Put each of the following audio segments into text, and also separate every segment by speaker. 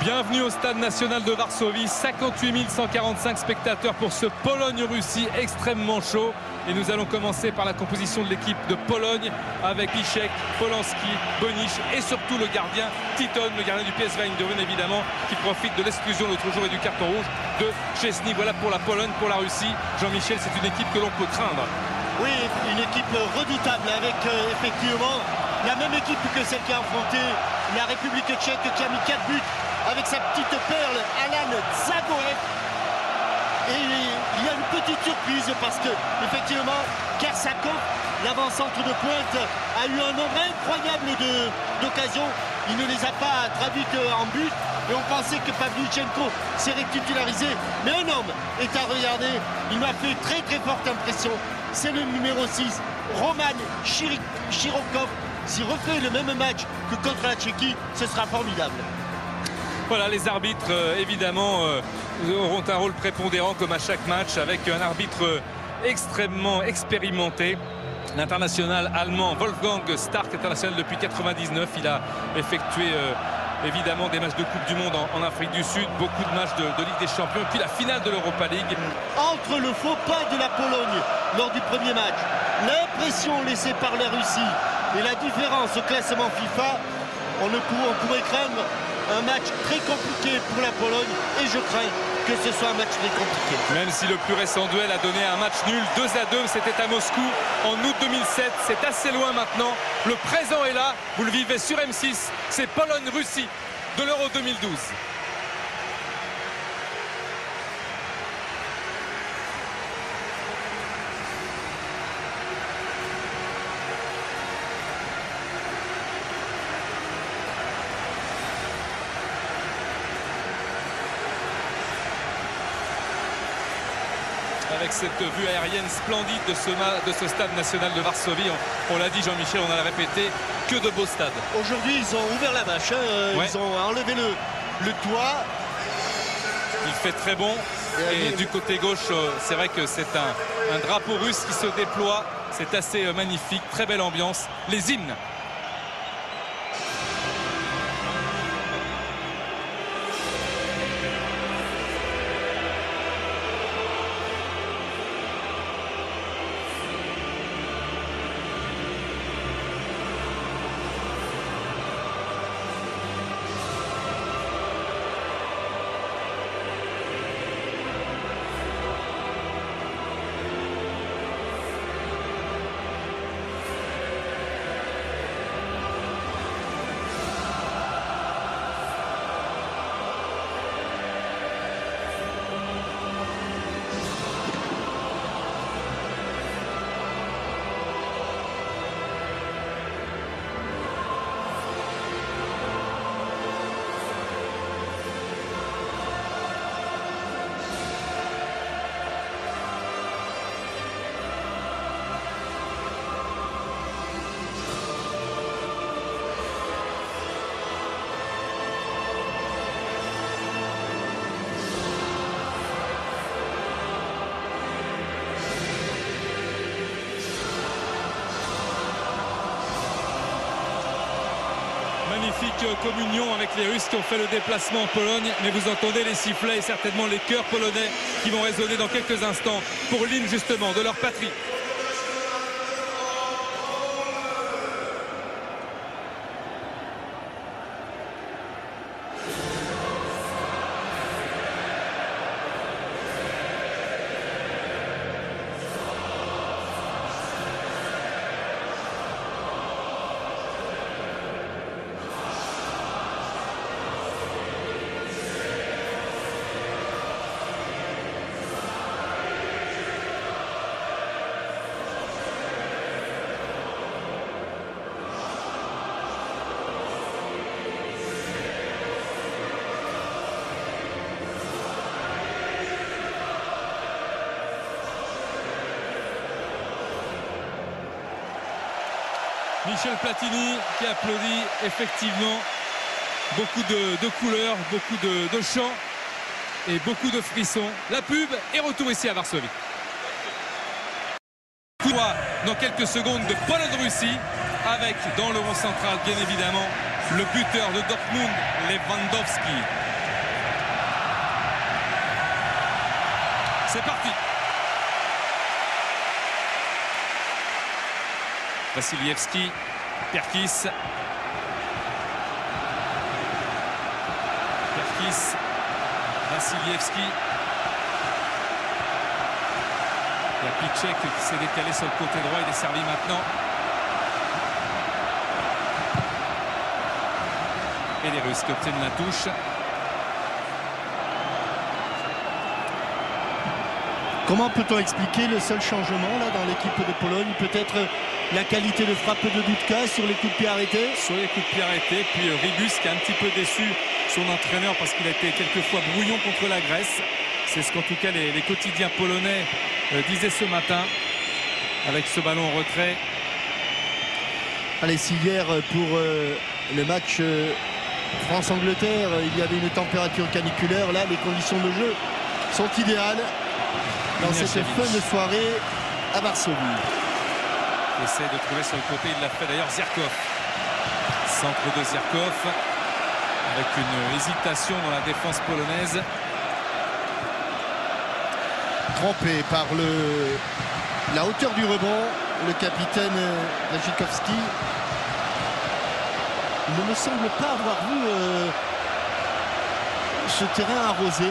Speaker 1: Bienvenue au Stade National de Varsovie, 58 145 spectateurs pour ce Pologne-Russie extrêmement chaud. Et nous allons commencer par la composition de l'équipe de Pologne avec Piszczek, Polanski, Bonisz et surtout le gardien Tytoń, le gardien du PSV Eindhoven évidemment, qui profite de l'exclusion l'autre jour et du carton rouge de Szczesny. Voilà pour la Pologne, pour la Russie. Jean-Michel, c'est une équipe que l'on peut craindre.
Speaker 2: Oui, une équipe redoutable avec effectivement la même équipe que celle qui a affronté la République tchèque, qui a mis 4 buts avec sa petite perle Alan Zagoev. Et il y a une petite surprise parce que effectivement Karsakov, l'avant-centre de pointe, a eu un nombre incroyable d'occasions. Il ne les a pas traduites en but et on pensait que Pavlyuchenko serait titularisé. Mais un homme est à regarder. Il m'a fait très très forte impression. C'est le numéro 6, Roman Chirokov. S'il refait le même match que contre la Tchéquie, ce sera formidable.
Speaker 1: Voilà, les arbitres évidemment auront un rôle prépondérant comme à chaque match avec un arbitre extrêmement expérimenté. L'international allemand Wolfgang Stark, international depuis 99. Il a effectué évidemment des matchs de Coupe du Monde en Afrique du Sud, beaucoup de matchs de Ligue des Champions, puis la finale de l'Europa League.
Speaker 2: Entre le faux pas de la Pologne lors du premier match, l'impression laissée par la Russie et la différence au classement FIFA, on pourrait craindre un match très compliqué pour la Pologne et je crains que ce soit un match très compliqué.
Speaker 1: Même si le plus récent duel a donné un match nul 2-2, c'était à Moscou en août 2007, c'est assez loin maintenant. Le présent est là, vous le vivez sur M6, c'est Pologne-Russie de l'Euro 2012. Avec cette vue aérienne splendide de ce stade national de Varsovie. On l'a dit, Jean-Michel, on a répété, que de beaux stades.
Speaker 2: Aujourd'hui, ils ont ouvert la vache, ouais. Ils ont enlevé le toit.
Speaker 1: Il fait très bon. Et du côté gauche, c'est vrai que c'est un drapeau russe qui se déploie. C'est assez magnifique, très belle ambiance. Les hymnes. Magnifique communion avec les Russes qui ont fait le déplacement en Pologne. Mais vous entendez les sifflets et certainement les chœurs polonais qui vont résonner dans quelques instants pour l'hymne justement de leur patrie. Michel Platini qui applaudit effectivement. Beaucoup de couleurs, beaucoup de chants et beaucoup de frissons. La pub est retour ici à Varsovie. Coup droit dans quelques secondes de Pologne-Russie avec dans le rond central bien évidemment le buteur de Dortmund, Lewandowski. C'est parti. Wassiliewski, Perkis. Wassiliewski. Il y a Piszczek qui s'est décalé sur le côté droit. Il est servi maintenant. Et les Russes qui obtiennent la touche.
Speaker 2: Comment peut-on expliquer le seul changement là dans l'équipe de Pologne? Peut-être la qualité de frappe de Dudka sur les coups de pied arrêtés?
Speaker 1: Sur les coups de pied arrêtés. Puis Ribus qui a un petit peu déçu son entraîneur parce qu'il a été quelquefois brouillon contre la Grèce. C'est ce qu'en tout cas les quotidiens polonais disaient ce matin avec ce ballon en retrait.
Speaker 2: Allez, si hier pour le match France-Angleterre, il y avait une température caniculaire, là les conditions de jeu sont idéales dans cette fin de soirée à Varsovie.
Speaker 1: Il essaie de trouver sur le côté, il l'a fait d'ailleurs Zirkov. Centre de Zirkov avec une hésitation dans la défense polonaise.
Speaker 2: Trompé par la hauteur du rebond, le capitaine Błaszczykowski. Il ne me semble pas avoir vu ce terrain arrosé.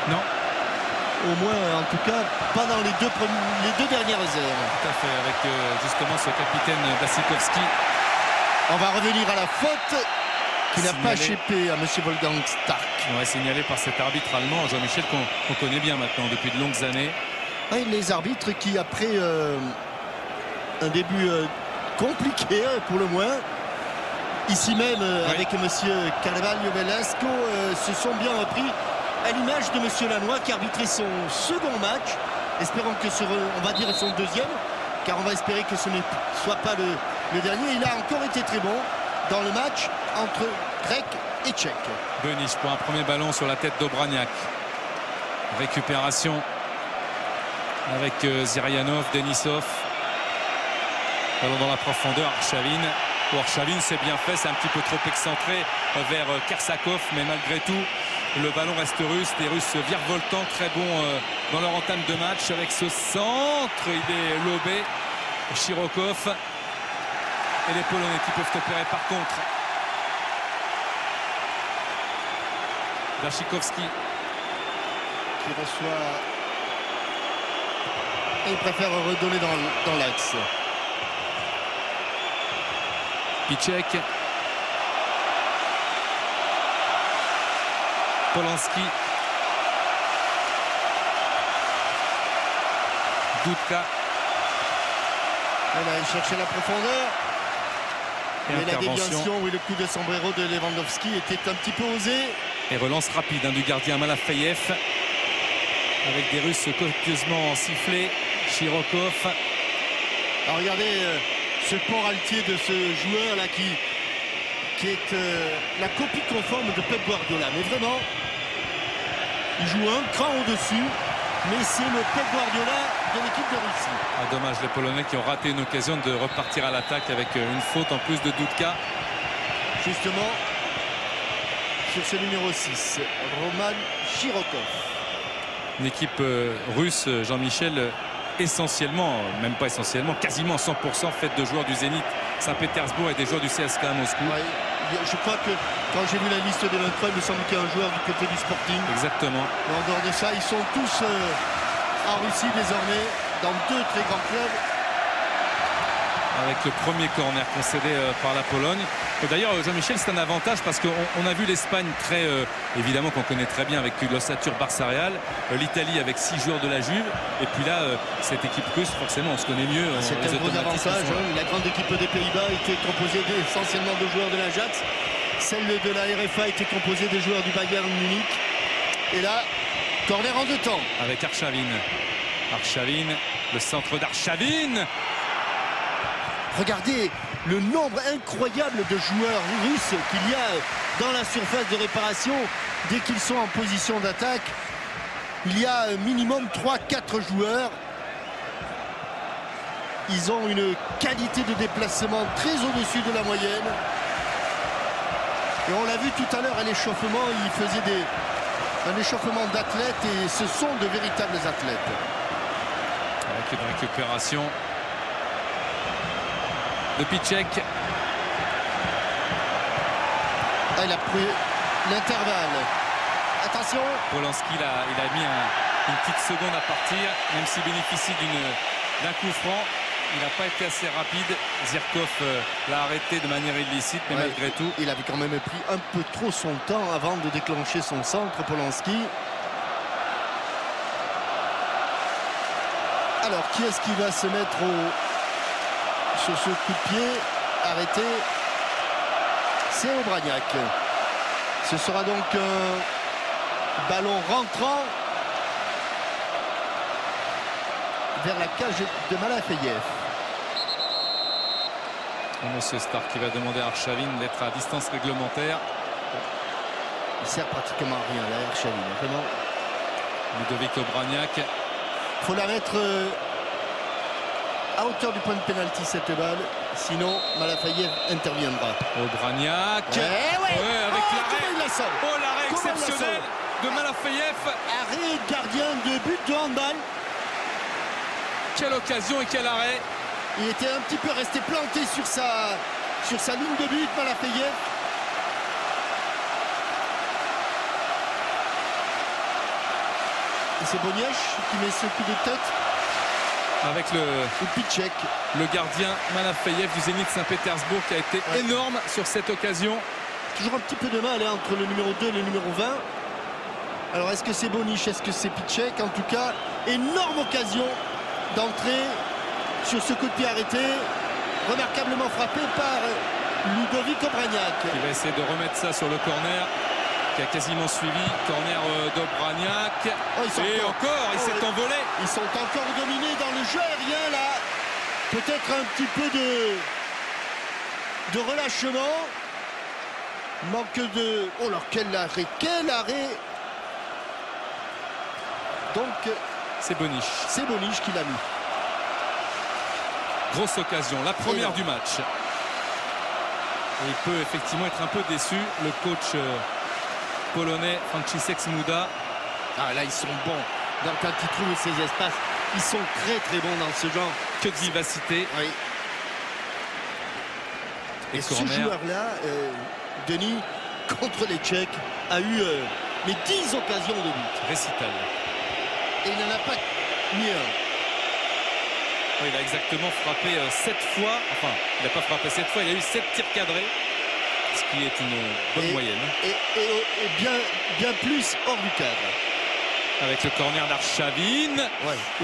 Speaker 1: Non.
Speaker 2: Au moins, en tout cas, pas dans les deux dernières heures.
Speaker 1: Tout à fait, avec justement ce capitaine Błaszczykowski.
Speaker 2: On va revenir à la faute qui n'a pas échappé à M. Wolfgang Stark.
Speaker 1: Ouais, signalé par cet arbitre allemand, Jean-Michel, qu'on connaît bien maintenant depuis de longues années.
Speaker 2: Ouais, les arbitres qui, après un début compliqué pour le moins, ici même avec M. Carvalho Velasco, se sont bien repris à l'image de M. Lannoy qui arbitrait son second match. Espérons que on va dire son deuxième, car on va espérer que ce ne soit pas le dernier. Il a encore été très bon dans le match entre Grec et Tchèque.
Speaker 1: Benish pour un premier ballon sur la tête d'Obraniak. Récupération avec Zirianov, Denisov. Ballon dans la profondeur, Arshavin. Pour Arshavin, c'est bien fait, c'est un petit peu trop excentré vers Kersakov, mais malgré tout, le ballon reste russe. Les Russes virevoltant, très bons dans leur entame de match. Avec ce centre, il est lobé. Chirokov. Et les Polonais qui peuvent opérer par contre. Błaszczykowski
Speaker 2: qui reçoit et il préfère redonner dans l'axe.
Speaker 1: Piszczek. Polanski. Dudka.
Speaker 2: Elle a cherché la profondeur. Et la déviation, oui, le coup de sombrero de Lewandowski était un petit peu osé.
Speaker 1: Et relance rapide du gardien Malafeyev. Avec des Russes copieusement sifflés. Chirokov.
Speaker 2: Alors regardez ce port altier de ce joueur là qui est la copie conforme de Pep Guardiola. Mais vraiment, il joue un cran au-dessus. Mais c'est le Pep Guardiola de l'équipe de Russie.
Speaker 1: Ah, dommage, les Polonais qui ont raté une occasion de repartir à l'attaque avec une faute en plus de Dudka.
Speaker 2: Justement, sur ce numéro 6, Roman Chirokov.
Speaker 1: Une équipe russe, Jean-Michel, essentiellement, même pas essentiellement, quasiment 100% faite de joueurs du Zénith Saint-Pétersbourg et des joueurs du CSKA Moscou.
Speaker 2: Ouais, je crois que quand j'ai vu la liste des 23, il me semble qu'il y a un joueur du côté du Sporting.
Speaker 1: Exactement.
Speaker 2: Et en dehors de ça, ils sont tous en Russie désormais, dans deux très grands clubs.
Speaker 1: Avec le premier corner concédé par la Pologne. D'ailleurs, Jean-Michel, c'est un avantage parce qu'on a vu l'Espagne très, évidemment qu'on connaît très bien avec l'ossature Barça Real, l'Italie avec 6 joueurs de la Juve, et puis là, cette équipe russe, forcément, on se connaît mieux.
Speaker 2: C'est un gros avantage. La grande équipe des Pays-Bas était composée essentiellement de joueurs de l'Ajax. Celle de la RFA était composée des joueurs du Bayern Munich. Et là, corner en deux temps.
Speaker 1: Avec Arshavin. Arshavin, le centre d'Arshavin.
Speaker 2: Regardez le nombre incroyable de joueurs russes qu'il y a dans la surface de réparation dès qu'ils sont en position d'attaque. Il y a minimum 3-4 joueurs. Ils ont une qualité de déplacement très au-dessus de la moyenne. Et on l'a vu tout à l'heure à l'échauffement, il faisait un échauffement d'athlètes et ce sont de véritables athlètes.
Speaker 1: Avec une récupération de Piszczek.
Speaker 2: Ah, il a pris l'intervalle. Attention.
Speaker 1: Polanski, il a mis une petite seconde à partir, même s'il bénéficie d'un coup franc. Il n'a pas été assez rapide. Zirkov l'a arrêté de manière illicite, mais malgré tout.
Speaker 2: Il avait quand même pris un peu trop son temps avant de déclencher son centre, Polanski. Alors, qui est-ce qui va se mettre sur ce coup de pied arrêté? C'est Obraniak. Ce sera donc un ballon rentrant vers la cage de Malafeyev.
Speaker 1: Monsieur Stark qui va demander à Arshavin d'être à distance réglementaire.
Speaker 2: Il sert pratiquement à rien là, Arshavin, vraiment.
Speaker 1: Ludovic Obraniak.
Speaker 2: Il faut la mettre à hauteur du point de pénalty cette balle, sinon Malafayev interviendra.
Speaker 1: Obraniak.
Speaker 2: Avec
Speaker 1: l'arrêt. Oh, l'arrêt exceptionnel de Malafayev.
Speaker 2: Arrêt gardien de but de handball.
Speaker 1: Quelle occasion et quel arrêt.
Speaker 2: Il était un petit peu resté planté sur sa ligne de but, Malafayev. Et c'est Boniech qui met ce coup de tête.
Speaker 1: Avec le
Speaker 2: Piszczek.
Speaker 1: Le gardien Malafayev du Zénith Saint-Pétersbourg qui a été énorme sur cette occasion.
Speaker 2: Toujours un petit peu de mal entre le numéro 2 et le numéro 20. Alors est-ce que c'est Boniech, est-ce que c'est Piszczek? En tout cas, énorme occasion d'entrer sur ce coup de pied arrêté, remarquablement frappé par Ludovic Obraniak.
Speaker 1: Il va essayer de remettre ça sur le corner qui a quasiment suivi. Corner d'Obraniak. Et encore, il s'est envolé.
Speaker 2: Ils sont encore dominés dans le jeu aérien là. Peut-être un petit peu de relâchement. Manque de... Oh là, quel arrêt, quel arrêt. Donc...
Speaker 1: C'est Boniech.
Speaker 2: C'est Boniech qui l'a mis.
Speaker 1: Grosse occasion, la première du match. Et il peut effectivement être un peu déçu. Le coach polonais Franciszek Smuda.
Speaker 2: Ah là, ils sont bons. Donc quand ils trouvent ces espaces, ils sont très très bons dans ce genre.
Speaker 1: Que de vivacité.
Speaker 2: Oui. Et ce joueur-là, Denis, contre les Tchèques, a eu mais 10 occasions de but.
Speaker 1: Récital.
Speaker 2: Et il n'en a pas mis un.
Speaker 1: Oui, il a exactement frappé 7 fois. Enfin, il n'a pas frappé 7 fois, il a eu 7 tirs cadrés. Ce qui est une bonne moyenne.
Speaker 2: Et bien plus hors du cadre.
Speaker 1: Avec le corner d'Arshavin.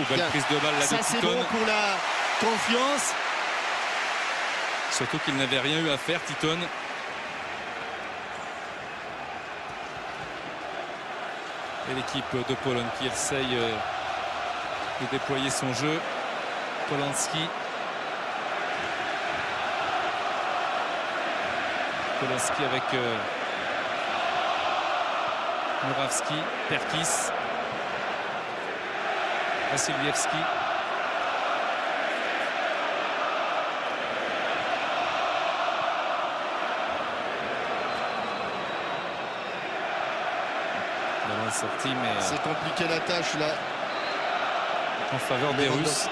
Speaker 1: Belle prise de balle là de Titon.
Speaker 2: Ça c'est bon pour la confiance.
Speaker 1: Surtout qu'il n'avait rien eu à faire, Titon. Et l'équipe de Pologne qui essaye de déployer son jeu. Polanski. Polanski avec Murawski, Perkis, Wasilewski. Ballon sorti, mais
Speaker 2: c'est compliqué la tâche là.
Speaker 1: En faveur des Russes.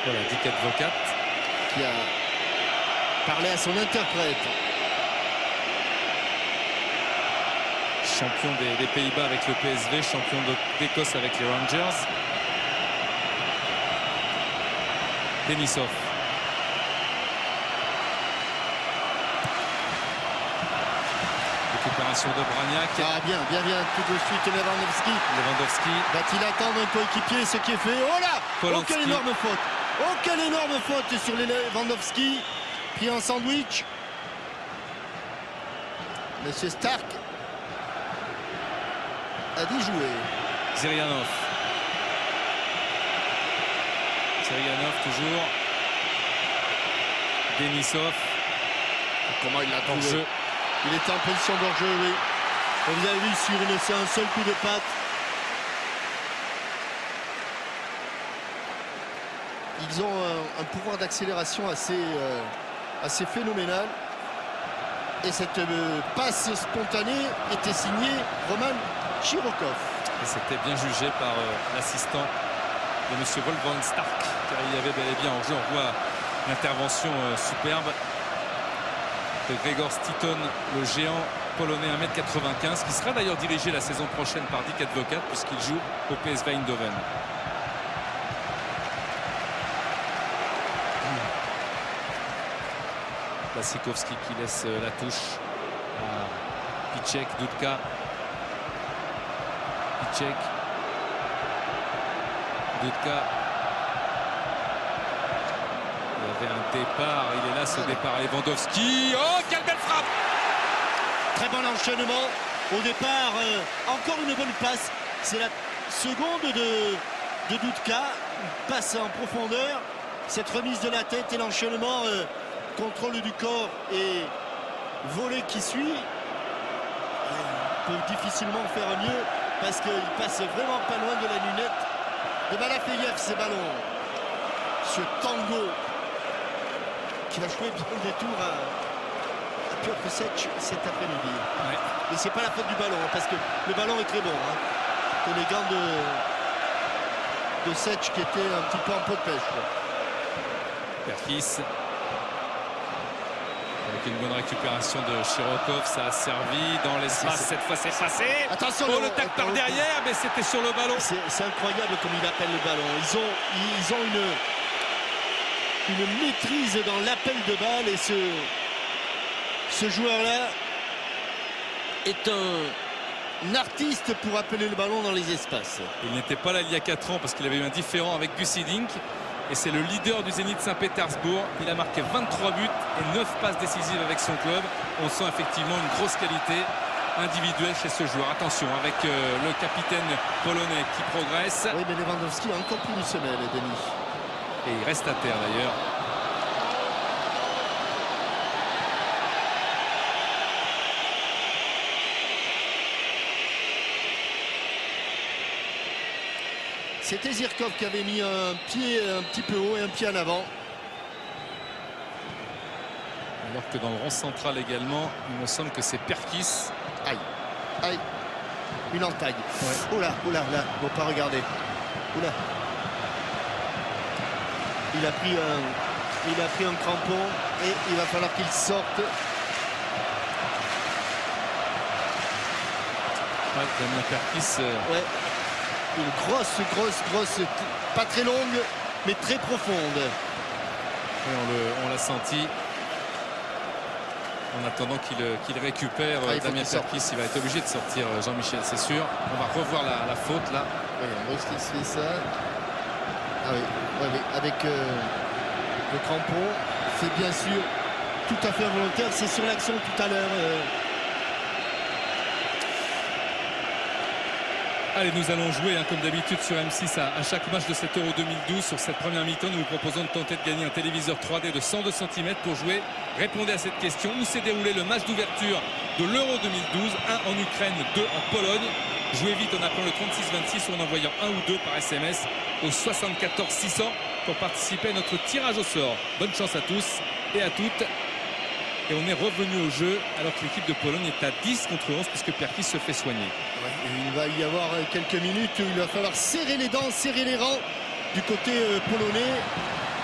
Speaker 1: Voilà, Dick Advocat
Speaker 2: qui a parlé à son interprète.
Speaker 1: Champion des Pays-Bas avec le PSV, champion d'Écosse avec les Rangers. Denisov. Récupération de Braniak.
Speaker 2: Ah bien, tout de suite
Speaker 1: Lewandowski.
Speaker 2: Va-t-il attendre un coéquipier, ce qui est fait? Oh là! Oh, quelle énorme faute! Oh, quelle énorme faute sur les Lewandowski. Pris en sandwich. Monsieur Stark a dit jouer.
Speaker 1: Zirianov. Zirianov toujours. Denisov.
Speaker 2: Comment il l'a
Speaker 1: en jeu.
Speaker 2: Il était en position d'hors-jeu, oui. Vous avez vu sur un seul coup de patte. Ils ont un pouvoir d'accélération assez phénoménal. Et cette passe spontanée était signée Roman Chirokov.
Speaker 1: Et c'était bien jugé par l'assistant de M. Wolfgang Stark, car il y avait bel et bien en jeu. On voit l'intervention superbe de Gregor Stiton, le géant polonais 1m95, qui sera d'ailleurs dirigé la saison prochaine par Dick Advocat, puisqu'il joue au PSV Eindhoven. Lassikowski qui laisse la touche à Piszczek, Dudka. Piszczek. Dudka. Il y avait un départ, il est là ce départ. Lewandowski. Oh, quelle belle frappe!
Speaker 2: Très bon enchaînement. Au départ, encore une bonne passe. C'est la seconde de Dudka. Une passe en profondeur. Cette remise de la tête et l'enchaînement. Contrôle du corps et volet qui suit. On peut difficilement faire mieux parce qu'il passe vraiment pas loin de la lunette de Balafeyev. Ces ballons, ce tango qui va jouer bien des tours à Piotr Sech cet après-midi.
Speaker 1: Ouais.
Speaker 2: Et c'est pas la faute du ballon parce que le ballon est très bon. C'est les gants de Sech qui étaient un petit peu en pot de pêche.
Speaker 1: Perkis. Avec une bonne récupération de Chirokov, ça a servi dans l'espace. Cette fois, c'est passé.
Speaker 2: Attention,
Speaker 1: le tac par derrière, mais c'était sur le ballon.
Speaker 2: C'est incroyable comme il appelle le ballon. Ils ont une maîtrise dans l'appel de balle et ce joueur-là est un artiste pour appeler le ballon dans les espaces.
Speaker 1: Il n'était pas là il y a 4 ans parce qu'il avait eu un différend avec Guussi Dink. Et c'est le leader du Zénith Saint-Pétersbourg. Il a marqué 23 buts et 9 passes décisives avec son club. On sent effectivement une grosse qualité individuelle chez ce joueur. Attention avec le capitaine polonais qui progresse.
Speaker 2: Oui, mais Lewandowski a encore plus une semelle, Denis.
Speaker 1: Et il reste à terre d'ailleurs.
Speaker 2: C'était Zirkov qui avait mis un pied un petit peu haut et un pied en avant.
Speaker 1: Alors que dans le rond central également, il me semble que c'est Perkis.
Speaker 2: Aïe, aïe, une entaille. Ouais. Oula, oula, là, faut pas regarder. Oula. Il a pris un crampon et il va falloir qu'il sorte.
Speaker 1: Ouais, Damien Perkis.
Speaker 2: Ouais. Une grosse, pas très longue, mais très profonde.
Speaker 1: Et on l'a senti. En attendant qu'il récupère Damien Perkis, il va être obligé de sortir Jean-Michel, c'est sûr. On va revoir la faute là.
Speaker 2: Oui, Rustis fait ça. Ah oui, ouais, avec le crampon. C'est bien sûr tout à fait involontaire. C'est sur l'action tout à l'heure.
Speaker 1: Allez, nous allons jouer comme d'habitude sur M6 à chaque match de cette Euro 2012. Sur cette première mi-temps, nous vous proposons de tenter de gagner un téléviseur 3D de 102 cm pour jouer. Répondez à cette question. Où s'est déroulé le match d'ouverture de l'Euro 2012? 1 en Ukraine, 2 en Pologne. Jouez vite en appelant le 3626 ou en envoyant 1 ou 2 par SMS au 74 600 pour participer à notre tirage au sort. Bonne chance à tous et à toutes. Et on est revenu au jeu alors que l'équipe de Pologne est à 10 contre 11 puisque Perkis se fait soigner.
Speaker 2: Ouais, il va y avoir quelques minutes où il va falloir serrer les dents, serrer les rangs du côté polonais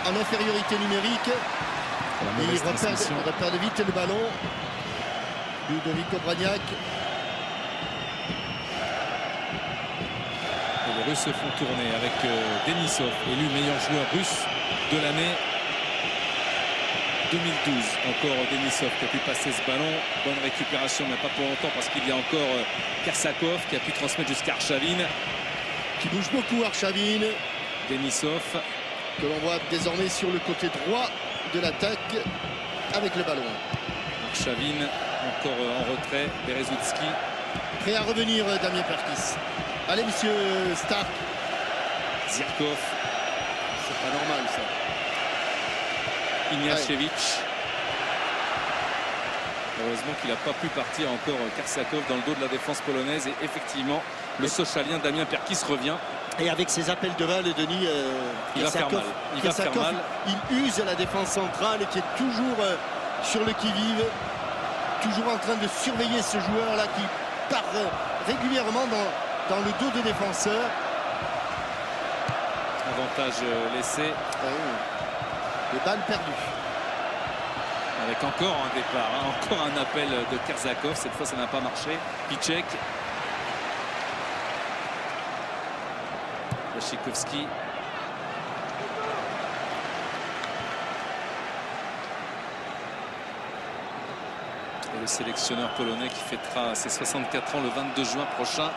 Speaker 2: en infériorité numérique. Et il repère vite le ballon. Ludovic Obraniak.
Speaker 1: Et les Russes se font tourner avec Denisov, élu meilleur joueur russe de l'année 2012. Encore Denisov qui a pu passer ce ballon. Bonne récupération, mais pas pour longtemps parce qu'il y a encore Kersakov qui a pu transmettre jusqu'à Arshavin.
Speaker 2: Qui bouge beaucoup, Arshavin.
Speaker 1: Denisov.
Speaker 2: Que l'on voit désormais sur le côté droit de l'attaque avec le ballon.
Speaker 1: Arshavin encore en retrait. Berezutski.
Speaker 2: Prêt à revenir, Damien Perkis. Allez, monsieur Stark.
Speaker 1: Zirkov.
Speaker 2: C'est pas normal, ça.
Speaker 1: Ignashevich. Heureusement qu'il n'a pas pu partir encore Kersakov dans le dos de la défense polonaise. Et effectivement, le Sochalien Damien Perkis revient.
Speaker 2: Et avec ses appels de balle, Denis,
Speaker 1: il va faire mal. Il va faire mal.
Speaker 2: Il use la défense centrale qui est toujours sur le qui-vive. toujours en train de surveiller ce joueur-là qui part régulièrement dans le dos des défenseurs.
Speaker 1: Avantage laissé.
Speaker 2: Les balles perdues.
Speaker 1: Avec encore un départ, hein, encore un appel de Kersakov. Cette fois, ça n'a pas marché. Piszczek. Błaszczykowski. Et le sélectionneur polonais qui fêtera ses 64 ans le 22 juin prochain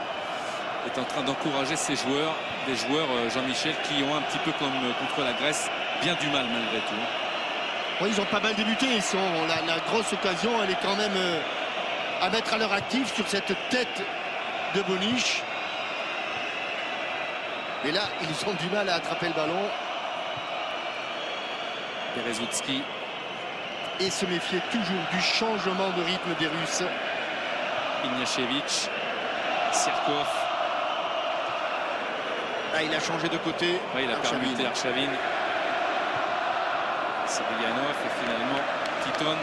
Speaker 1: est en train d'encourager ses joueurs. Des joueurs, Jean-Michel, qui ont un petit peu comme contre la Grèce, bien du mal malgré tout.
Speaker 2: Oui, ils ont pas mal débuté. La grosse occasion, elle est quand même à mettre à leur actif sur cette tête de Bonish. Et là, ils ont du mal à attraper le ballon.
Speaker 1: Berezutski.
Speaker 2: Et se méfier toujours du changement de rythme des Russes.
Speaker 1: Ignashevich. Sirkov.
Speaker 2: Ah, il a changé de côté.
Speaker 1: Ouais, il a permuté Arshavin. Sirianov et finalement Titon.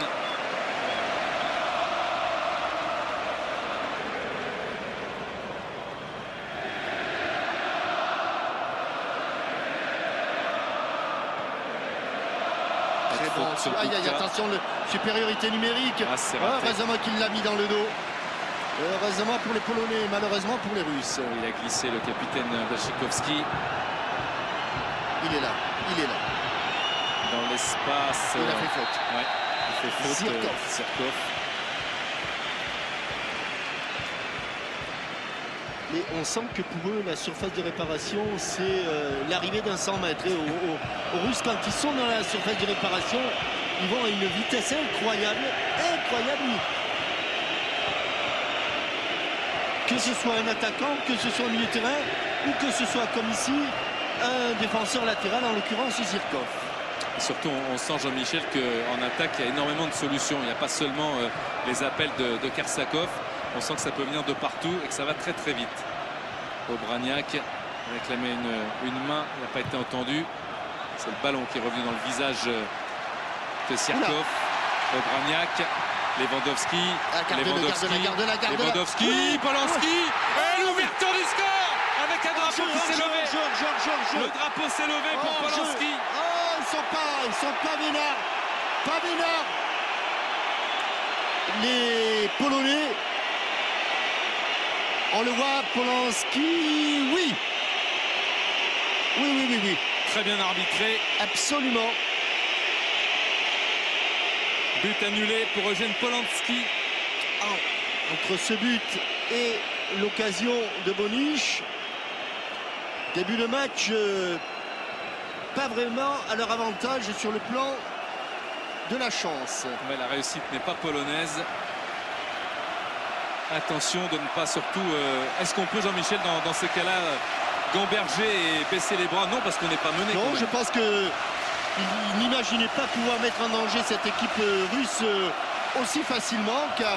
Speaker 2: Aïe, aïe, attention, supériorité numérique.
Speaker 1: Ah,
Speaker 2: heureusement qu'il l'a mis dans le dos. Heureusement pour les Polonais, malheureusement pour les Russes.
Speaker 1: Il a glissé le capitaine Błaszczykowski.
Speaker 2: Il est là, il est là.
Speaker 1: Dans l'espace.
Speaker 2: Il a fait faute.
Speaker 1: Ouais, il fait faute. Sirkov.
Speaker 2: Mais on sent que pour eux, la surface de réparation, c'est l'arrivée d'un 100 mètres. Et aux Russes, quand ils sont dans la surface de réparation, ils vont à une vitesse incroyable. Incroyable. Que ce soit un attaquant, que ce soit un milieu de terrain, ou que ce soit, comme ici, un défenseur latéral, en l'occurrence Zirkov.
Speaker 1: Et surtout, on sent, Jean-Michel, qu'en attaque, il y a énormément de solutions. Il n'y a pas seulement les appels de Kersakov. On sent que ça peut venir de partout et que ça va très très vite. Obraniak réclamait une main, il n'a pas été entendu. C'est le ballon qui est revenu dans le visage de Sirkov. Obraniak, Lewandowski, Lewandowski,
Speaker 2: oui,
Speaker 1: Polanski, et l'ouverture du score avec un drapeau qui s'est levé. Le drapeau s'est levé pour Polanski.
Speaker 2: Oh, ils sont pas vénards. Pas vénards. Les Polonais. On le voit, Polanski, oui. Oui.
Speaker 1: Très bien arbitré.
Speaker 2: Absolument.
Speaker 1: But annulé pour Eugène Polanski.
Speaker 2: Entre ce but et l'occasion de Bonish, début de match, pas vraiment à leur avantage sur le plan de la chance.
Speaker 1: Mais la réussite n'est pas polonaise. Attention de ne pas surtout... Est-ce qu'on peut, Jean-Michel, dans ces cas-là, gamberger et baisser les bras? Non, parce qu'on n'est pas mené.
Speaker 2: Non, je pense qu'il n'imaginait pas pouvoir mettre en danger cette équipe russe aussi facilement, car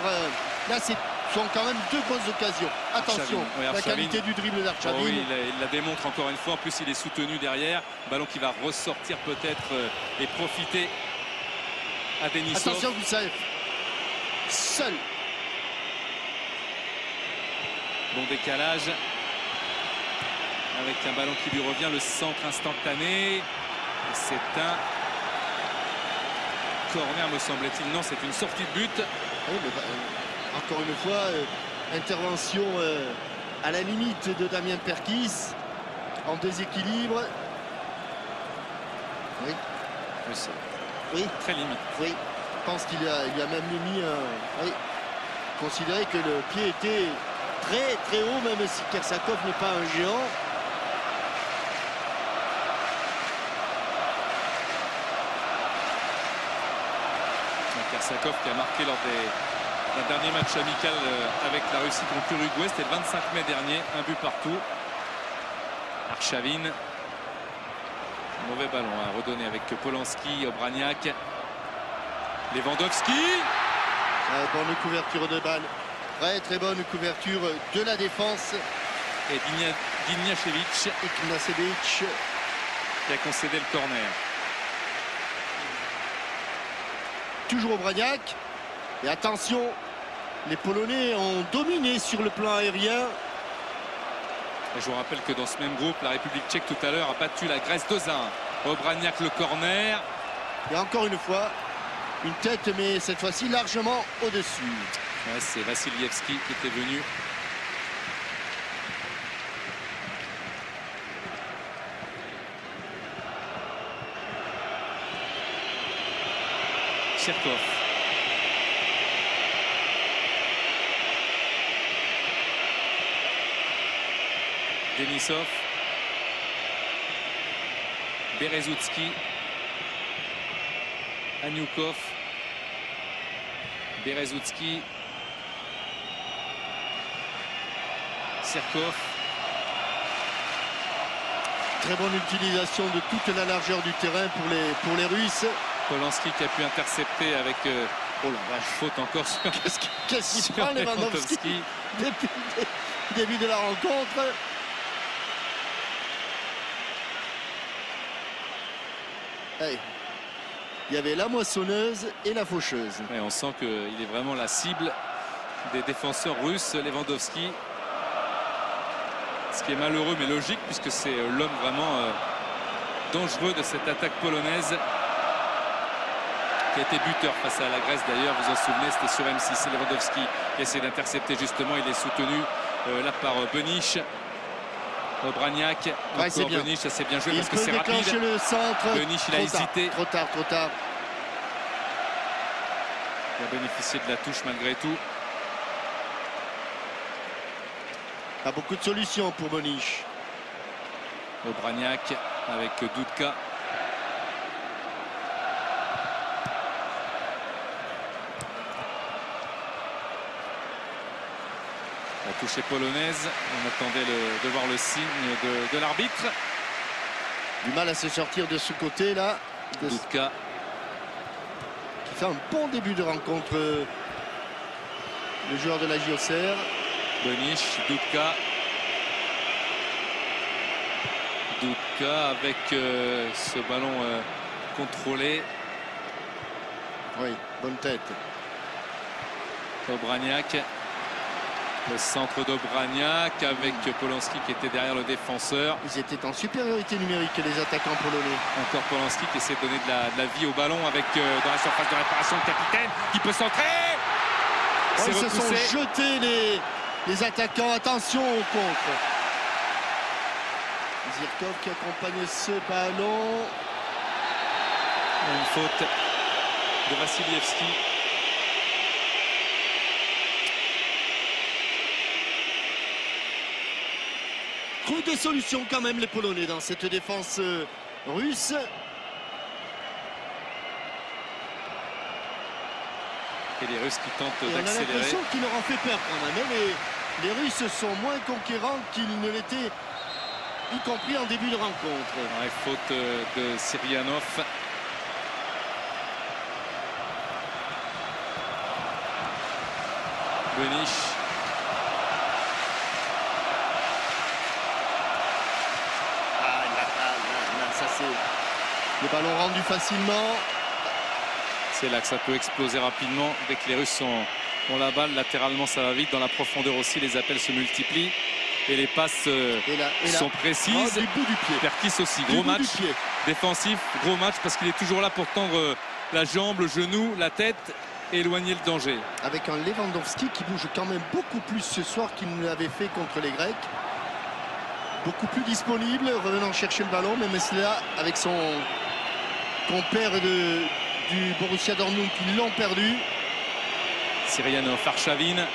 Speaker 2: là, ce sont quand même deux grosses occasions. Attention, la qualité du dribble d'Arshavin.
Speaker 1: Oh oui, il la démontre encore une fois. En plus, il est soutenu derrière. Ballon qui va ressortir peut-être et profiter à Denisov.
Speaker 2: Attention, Gusaev. Seul.
Speaker 1: Bon décalage avec un ballon qui lui revient, le centre instantané. C'est un corner, me semble-t-il. Non, c'est une sortie de but.
Speaker 2: Oui, mais encore une fois, intervention à la limite de Damien Perkis en déséquilibre. Oui.
Speaker 1: Oui. Très limite.
Speaker 2: Oui. Je pense qu'il a même mis un... Oui. Considéré que le pied était très très haut, même si Kersakov n'est pas un géant.
Speaker 1: Kersakov qui a marqué lors d'un dernier match amical avec la Russie contre l'Uruguay, c'était le 25 mai dernier, un but partout. Arshavin, mauvais ballon à redonner avec Polanski, Obraniak, Lewandowski.
Speaker 2: Bonne couverture de balle. Très bonne couverture de la défense.
Speaker 1: Et Ignashevich qui a concédé le corner.
Speaker 2: Toujours Obraniak. Et attention, les Polonais ont dominé sur le plan aérien.
Speaker 1: Et je vous rappelle que dans ce même groupe, la République tchèque tout à l'heure a battu la Grèce 2-1. Obraniak le corner.
Speaker 2: Et encore une fois, une tête, mais cette fois-ci largement au-dessus.
Speaker 1: Ouais, c'est Vassilievski qui était venu. Cherkov. Denisov. Berezutski. Anyukov. Berezutski. Serkov.
Speaker 2: Très bonne utilisation de toute la largeur du terrain pour les Russes.
Speaker 1: Polanski qui a pu intercepter avec
Speaker 2: oh la vache,
Speaker 1: faute encore sur
Speaker 2: qu'est-ce qu'il prend Lewandowski depuis le début de la rencontre. Hey. Il y avait la moissonneuse et la faucheuse.
Speaker 1: Et on sent qu'il est vraiment la cible des défenseurs russes, Lewandowski. Ce qui est malheureux mais logique puisque c'est l'homme vraiment dangereux de cette attaque polonaise, qui a été buteur face à la Grèce d'ailleurs, vous en souvenez, c'était sur M6. C'est Lewandowski qui essaie d'intercepter justement, il est soutenu là par Benich. Obraniak,
Speaker 2: ouais, encore
Speaker 1: Benich, ça s'est bien joué parce que c'est rapide.
Speaker 2: Le centre.
Speaker 1: Benich, il a hésité.
Speaker 2: Trop tard.
Speaker 1: Il a bénéficié de la touche malgré tout.
Speaker 2: Pas beaucoup de solutions pour Benich.
Speaker 1: Obraniak avec Dudka. La touche est polonaise. On attendait de voir le signe de l'arbitre.
Speaker 2: Du mal à se sortir de ce côté là.
Speaker 1: Dudka.
Speaker 2: Qui fait un bon début de rencontre. Le joueur de la JOCR.
Speaker 1: Benich, Dudka. Dudka avec ce ballon contrôlé.
Speaker 2: Oui, bonne tête.
Speaker 1: Obraniak. Le centre d'Obraniak avec Polanski qui était derrière le défenseur.
Speaker 2: Ils étaient en supériorité numérique, les attaquants polonais.
Speaker 1: Encore Polanski qui essaie de donner de la vie au ballon avec dans la surface de réparation le capitaine qui peut centrer.
Speaker 2: Oh, ils se sont jetés les attaquants. Attention au contre. Zirkov qui accompagne ce ballon.
Speaker 1: Une faute de Vassilievski.
Speaker 2: Trouve des solutions quand même les Polonais dans cette défense russe.
Speaker 1: Et les Russes qui tentent
Speaker 2: d'accélérer. On a l'impression qu'il leur en fait peur quand même. Les Russes sont moins conquérants qu'ils ne l'étaient, y compris en début de rencontre.
Speaker 1: Ouais, faute de Syrianov. Benich.
Speaker 2: Ça c'est le ballon rendu facilement.
Speaker 1: C'est là que ça peut exploser rapidement. Dès que les Russes ont la balle, latéralement ça va vite. Dans la profondeur aussi, les appels se multiplient. Et les passes sont précises.
Speaker 2: Du bout du pied.
Speaker 1: Perkis aussi, gros match défensif, gros match parce qu'il est toujours là pour tendre la jambe, le genou, la tête et éloigner le danger.
Speaker 2: Avec un Lewandowski qui bouge quand même beaucoup plus ce soir qu'il ne l'avait fait contre les Grecs. Beaucoup plus disponible, revenant chercher le ballon, même cela avec son compère du Borussia Dortmund qui l'ont perdu.
Speaker 1: Syrianov, Arshavin,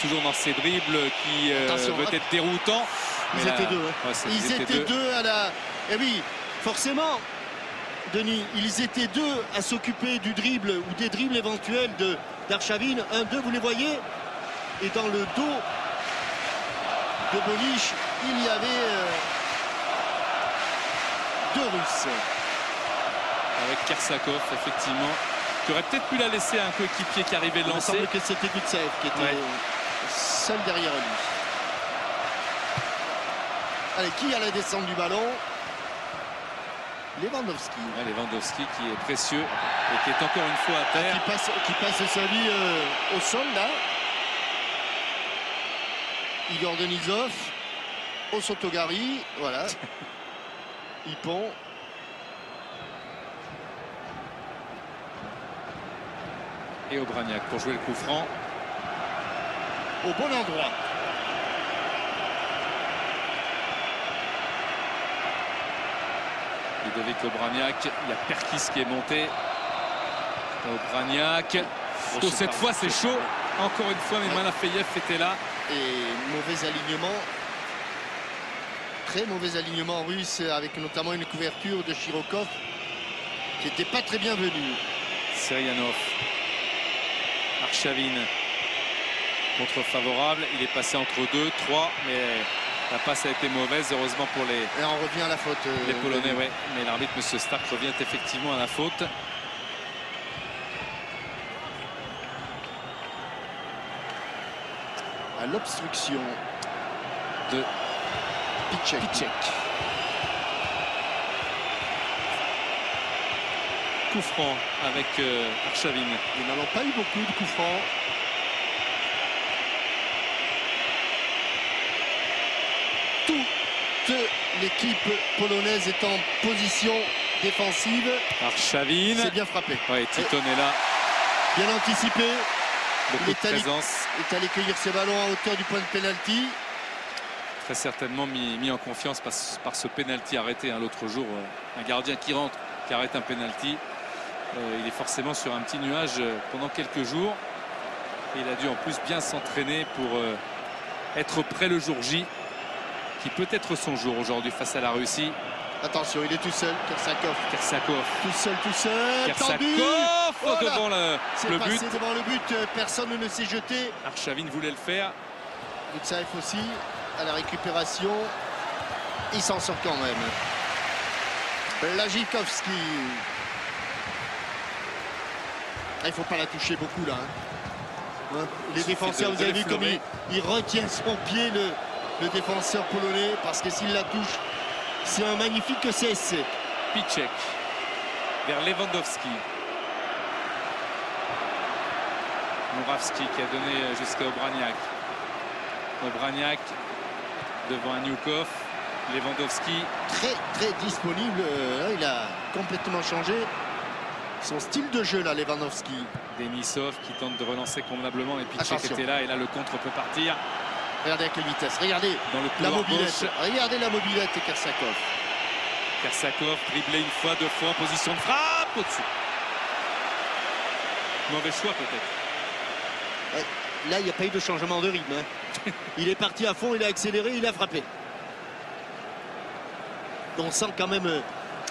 Speaker 1: toujours dans ses dribbles qui veut être déroutant.
Speaker 2: Ils étaient deux.
Speaker 1: Ouais,
Speaker 2: ils étaient deux à la... Et oui, forcément, Denis, ils étaient deux à s'occuper du dribble ou des dribbles éventuels d'Arshavin. 1-2, vous les voyez. Et dans le dos de Benich, il y avait deux Russes.
Speaker 1: Avec Kersakov, effectivement, qui aurait peut-être pu la laisser à un coéquipier qui arrivait de lancer.
Speaker 2: Il me semble que c'était Gutsev qui était seul derrière lui. Allez, qui a la descente du ballon? Lewandowski.
Speaker 1: Lewandowski qui est précieux. Et qui est encore une fois à terre.
Speaker 2: Qui passe sa vie au sol là. Igor Denisov. Au Sotogari. Voilà. Hippon.
Speaker 1: Et Obraniak pour jouer le coup franc.
Speaker 2: Au bon endroit.
Speaker 1: Ludovic Obraniak, il y a Perkis qui est monté. Obraniak. Oh, cette fois c'est chaud. Encore une fois, mais Malafeyev était là.
Speaker 2: Et mauvais alignement. Très mauvais alignement russe, avec notamment une couverture de Chirokov qui n'était pas très bien venue.
Speaker 1: Serianov. Arshavin. Contre favorable. Il est passé entre 2, 3, mais la passe a été mauvaise, heureusement pour les...
Speaker 2: Et on revient à la faute.
Speaker 1: Les Polonais, oui. Mais l'arbitre, M. Stark, revient effectivement à la faute.
Speaker 2: À l'obstruction
Speaker 1: de
Speaker 2: Piszczek.
Speaker 1: Coup franc avec Arshavin.
Speaker 2: Nous n'avons pas eu beaucoup de coups francs. Toute l'équipe polonaise est en position défensive.
Speaker 1: Arshavin.
Speaker 2: C'est bien frappé.
Speaker 1: Oui, Titon est là.
Speaker 2: Bien anticipé.
Speaker 1: Beaucoup de présence.
Speaker 2: Il est allé cueillir ses ballons à hauteur du point de pénalty.
Speaker 1: Très certainement mis en confiance par ce pénalty arrêté l'autre jour. Un gardien qui rentre, qui arrête un pénalty. Il est forcément sur un petit nuage pendant quelques jours. Et il a dû en plus bien s'entraîner pour être prêt le jour J, qui peut être son jour aujourd'hui face à la Russie.
Speaker 2: Attention, il est tout seul, Kersakov. Tout seul.
Speaker 1: Kersakov devant le but.
Speaker 2: C'est devant le but, personne ne s'est jeté.
Speaker 1: Arshavin voulait le faire.
Speaker 2: Gutsaev aussi, à la récupération. Il s'en sort quand même. Blajikovski. Il ne faut pas la toucher beaucoup là. Les défenseurs, vous avez vu comme il retient son pied, le défenseur polonais, parce que s'il la touche, c'est un magnifique CSC.
Speaker 1: Piszczek vers Lewandowski. Moravski qui a donné jusqu'à Obraniak. Obraniak devant Aniukov. Lewandowski.
Speaker 2: Très disponible. Il a complètement changé son style de jeu là, Lewandowski.
Speaker 1: Denisov qui tente de relancer convenablement, et Piszczek était là, et là le contre peut partir.
Speaker 2: Regardez à quelle vitesse, regardez
Speaker 1: dans le
Speaker 2: la mobilette,
Speaker 1: gauche.
Speaker 2: Regardez la mobilette de Kersakov.
Speaker 1: Kersakov dribblé une fois, 2 fois en position de frappe au-dessus. Mauvais choix peut-être.
Speaker 2: Là, il n'y a pas eu de changement de rythme. Il est parti à fond, il a accéléré, il a frappé. On sent quand même,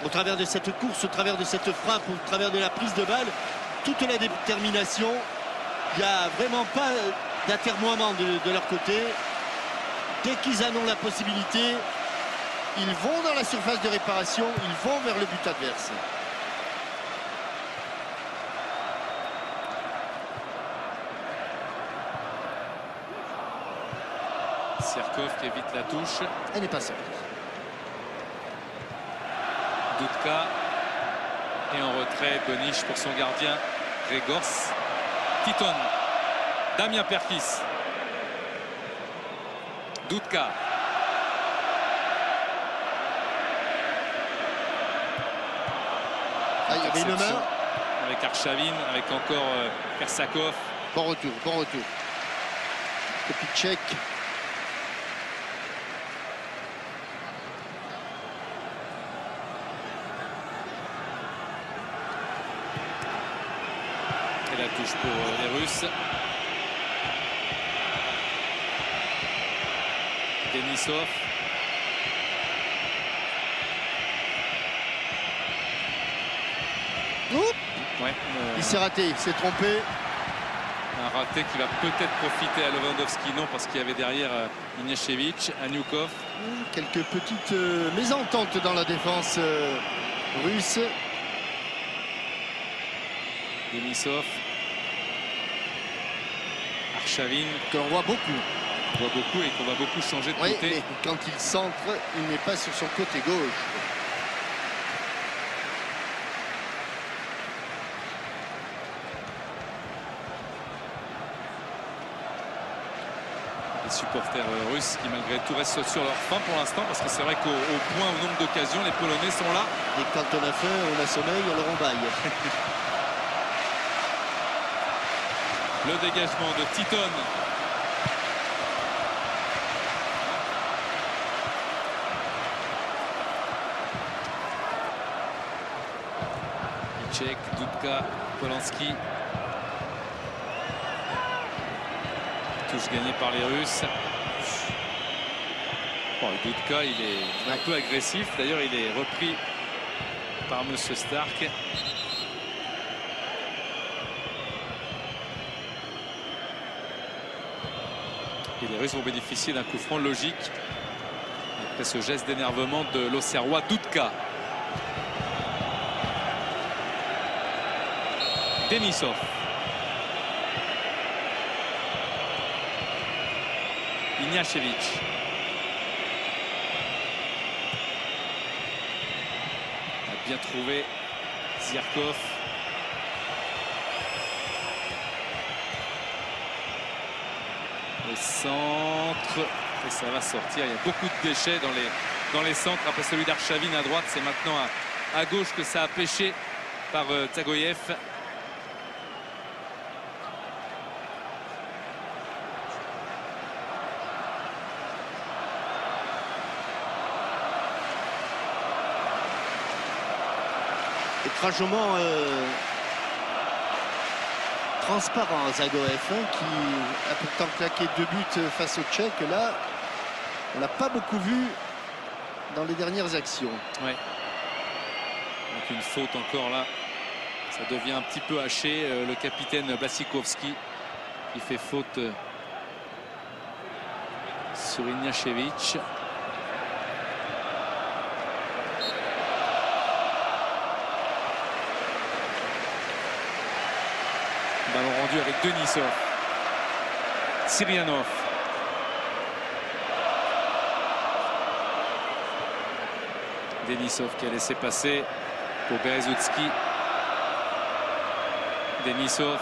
Speaker 2: au travers de cette course, au travers de cette frappe, au travers de la prise de balle, toute la détermination. Il n'y a vraiment pas d'atermoiement de leur côté. Dès qu'ils en ont la possibilité, ils vont dans la surface de réparation, ils vont vers le but adverse.
Speaker 1: Serkov qui évite la touche.
Speaker 2: Elle n'est pas sortie.
Speaker 1: Dudka. Et en retrait, Boniche pour son gardien, Gregors. Titon. Damien Perkis. Dudka.
Speaker 2: Il y avait une main.
Speaker 1: Avec Arshavin, avec encore Kersakov.
Speaker 2: Bon retour. Piszczek.
Speaker 1: Et la touche pour les Russes. Denisov. Ouais,
Speaker 2: il s'est raté, il s'est trompé.
Speaker 1: Un raté qui va peut-être profiter à Lewandowski, non, parce qu'il y avait derrière Iniashevich, Aniukov.
Speaker 2: Quelques petites mésententes dans la défense russe.
Speaker 1: Denisov. Arshavin.
Speaker 2: Qu'on voit beaucoup.
Speaker 1: On voit beaucoup et qu'on va beaucoup changer de côté.
Speaker 2: Mais quand il centre, il n'est pas sur son côté gauche.
Speaker 1: les supporters russes qui malgré tout restent sur leur faim pour l'instant, parce que c'est vrai qu'au point, au nombre d'occasions, les Polonais sont là.
Speaker 2: Et quand on a faim, on a sommeil, alors on baille.
Speaker 1: Le dégagement de Titon. Tchèque, Dudka, Polanski. Touche gagnée par les Russes. Bon, Dudka, il est un peu agressif. D'ailleurs, il est repris par M. Stark. Et les Russes vont bénéficier d'un coup franc logique après ce geste d'énervement de l'Auxerrois Dudka. Denisov. Ignashevich. A bien trouvé Zirkov. Le centre. Et ça va sortir. Il y a beaucoup de déchets dans les centres. Après celui d'Arshavin à droite, c'est maintenant à gauche que ça a pêché par Dzagoyev.
Speaker 2: Étrangement transparent Dzagoyev, qui a pourtant claqué 2 buts face aux Tchèques. Là, on l'a pas beaucoup vu dans les dernières actions.
Speaker 1: Ouais. Donc une faute encore là. Ça devient un petit peu haché. Le capitaine Blassikowski qui fait faute sur Ignashevich. Ballon rendu avec Denisov. Syrianov. Denisov qui a laissé passer pour Berezutski. Denisov.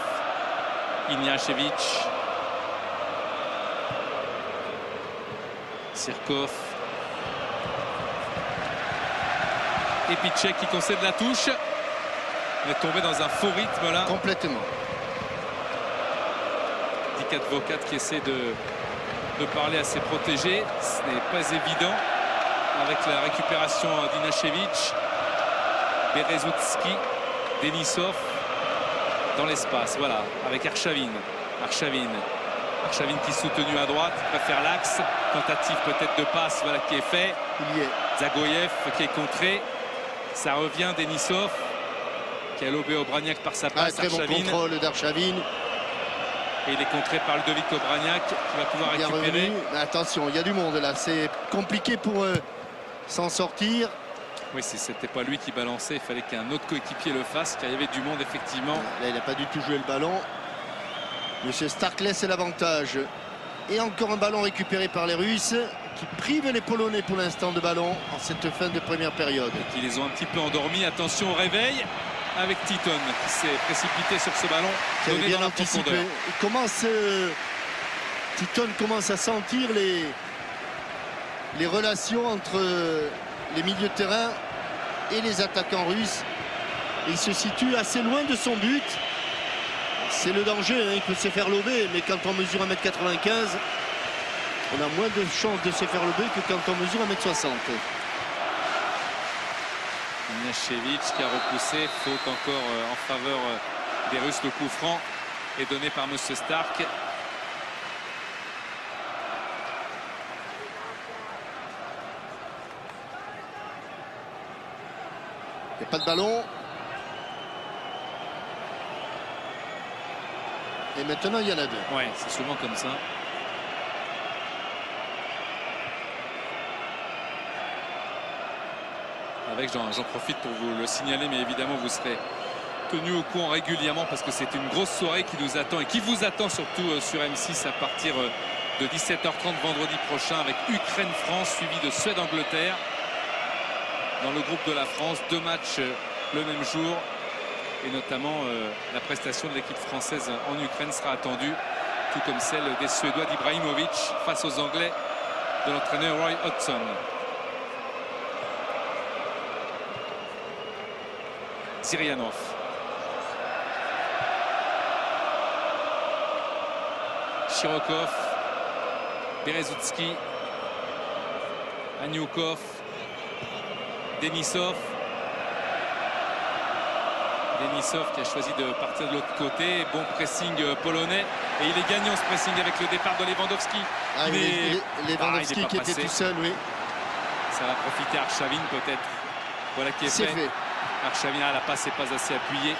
Speaker 1: Ignashevich. Sirkov. Et Piszczek qui concède la touche. On est tombé dans un faux rythme là.
Speaker 2: Complètement.
Speaker 1: Dick Advocat qui essaie de parler à ses protégés. Ce n'est pas évident avec la récupération d'Ignashevich. Berezutski, Denisov dans l'espace. Voilà, avec Arshavin. Arshavin qui est soutenu à droite, préfère l'axe. Tentative peut-être de passe, voilà, qui est fait.
Speaker 2: Il y est.
Speaker 1: Dzagoyev qui est contré. Ça revient, Denisov qui a lobé Obraniak par sa passe.
Speaker 2: Très bon contrôle d'Arshavin.
Speaker 1: Et il est contré par Ludovic Obraniak qui va pouvoir récupérer.
Speaker 2: Attention, il y a du monde là. C'est compliqué pour s'en sortir.
Speaker 1: Oui, si c'était pas lui qui balançait, il fallait qu'un autre coéquipier le fasse, car il y avait du monde effectivement.
Speaker 2: Là, il n'a pas du tout joué le ballon. Monsieur Stark laisse l'avantage. Et encore un ballon récupéré par les Russes qui privent les Polonais pour l'instant de ballon en cette fin de première période.
Speaker 1: Et qui les ont un petit peu endormis. Attention au réveil avec Titon qui s'est précipité sur ce ballon.
Speaker 2: Qui avait bien anticipé. Titon commence à sentir les relations entre les milieux de terrain et les attaquants russes. Et il se situe assez loin de son but. C'est le danger, hein. Il peut se faire lober, mais quand on mesure 1m95, on a moins de chances de se faire lober que quand on mesure 1m60.
Speaker 1: Ignashevich qui a repoussé, faute encore en faveur des Russes. Le coup franc est donné par M. Stark.
Speaker 2: Il n'y a pas de ballon. Et maintenant, il y en a deux.
Speaker 1: Ouais, c'est souvent comme ça. Avec, j'en profite pour vous le signaler, mais évidemment, vous serez tenu au courant régulièrement parce que c'est une grosse soirée qui nous attend et qui vous attend surtout sur M6 à partir de 17h30 vendredi prochain avec Ukraine-France suivi de Suède-Angleterre. Dans le groupe de la France, 2 matchs le même jour. Et notamment la prestation de l'équipe française en Ukraine sera attendue tout comme celle des Suédois d'Ibrahimovic face aux Anglais de l'entraîneur Roy Hodgson. Zirianov. Chirokov. Berezutski. Aniukov. Denisov. Denisov qui a choisi de partir de l'autre côté. Bon pressing polonais. Et il est gagnant ce pressing avec le départ de Lewandowski.
Speaker 2: Ah, Lewandowski qui était tout seul, oui.
Speaker 1: Ça va profiter à Arshavin peut-être. Voilà qui est fait. Arshavin, la passe n'est pas assez appuyée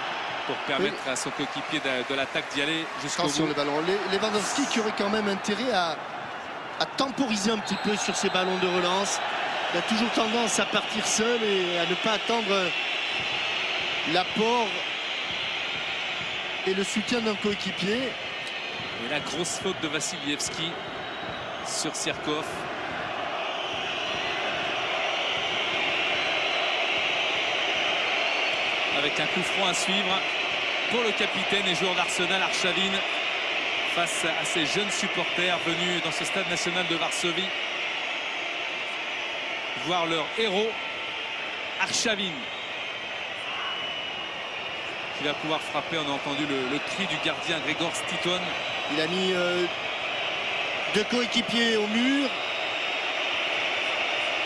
Speaker 1: pour permettre à son coéquipier de l'attaque d'y aller jusqu'au bout.
Speaker 2: Sur le ballon. Lewandowski qui aurait quand même intérêt à temporiser un petit peu sur ses ballons de relance. Il a toujours tendance à partir seul et à ne pas attendre l'apport et le soutien d'un coéquipier.
Speaker 1: Et la grosse faute de Vassilievski sur Sirkov. Avec un coup franc à suivre pour le capitaine et joueur d'Arsenal, Arshavin, face à ces jeunes supporters venus dans ce stade national de Varsovie voir leur héros Arshavin qui va pouvoir frapper. On a entendu le cri du gardien Gregor Stiton.
Speaker 2: Il a mis deux coéquipiers au mur.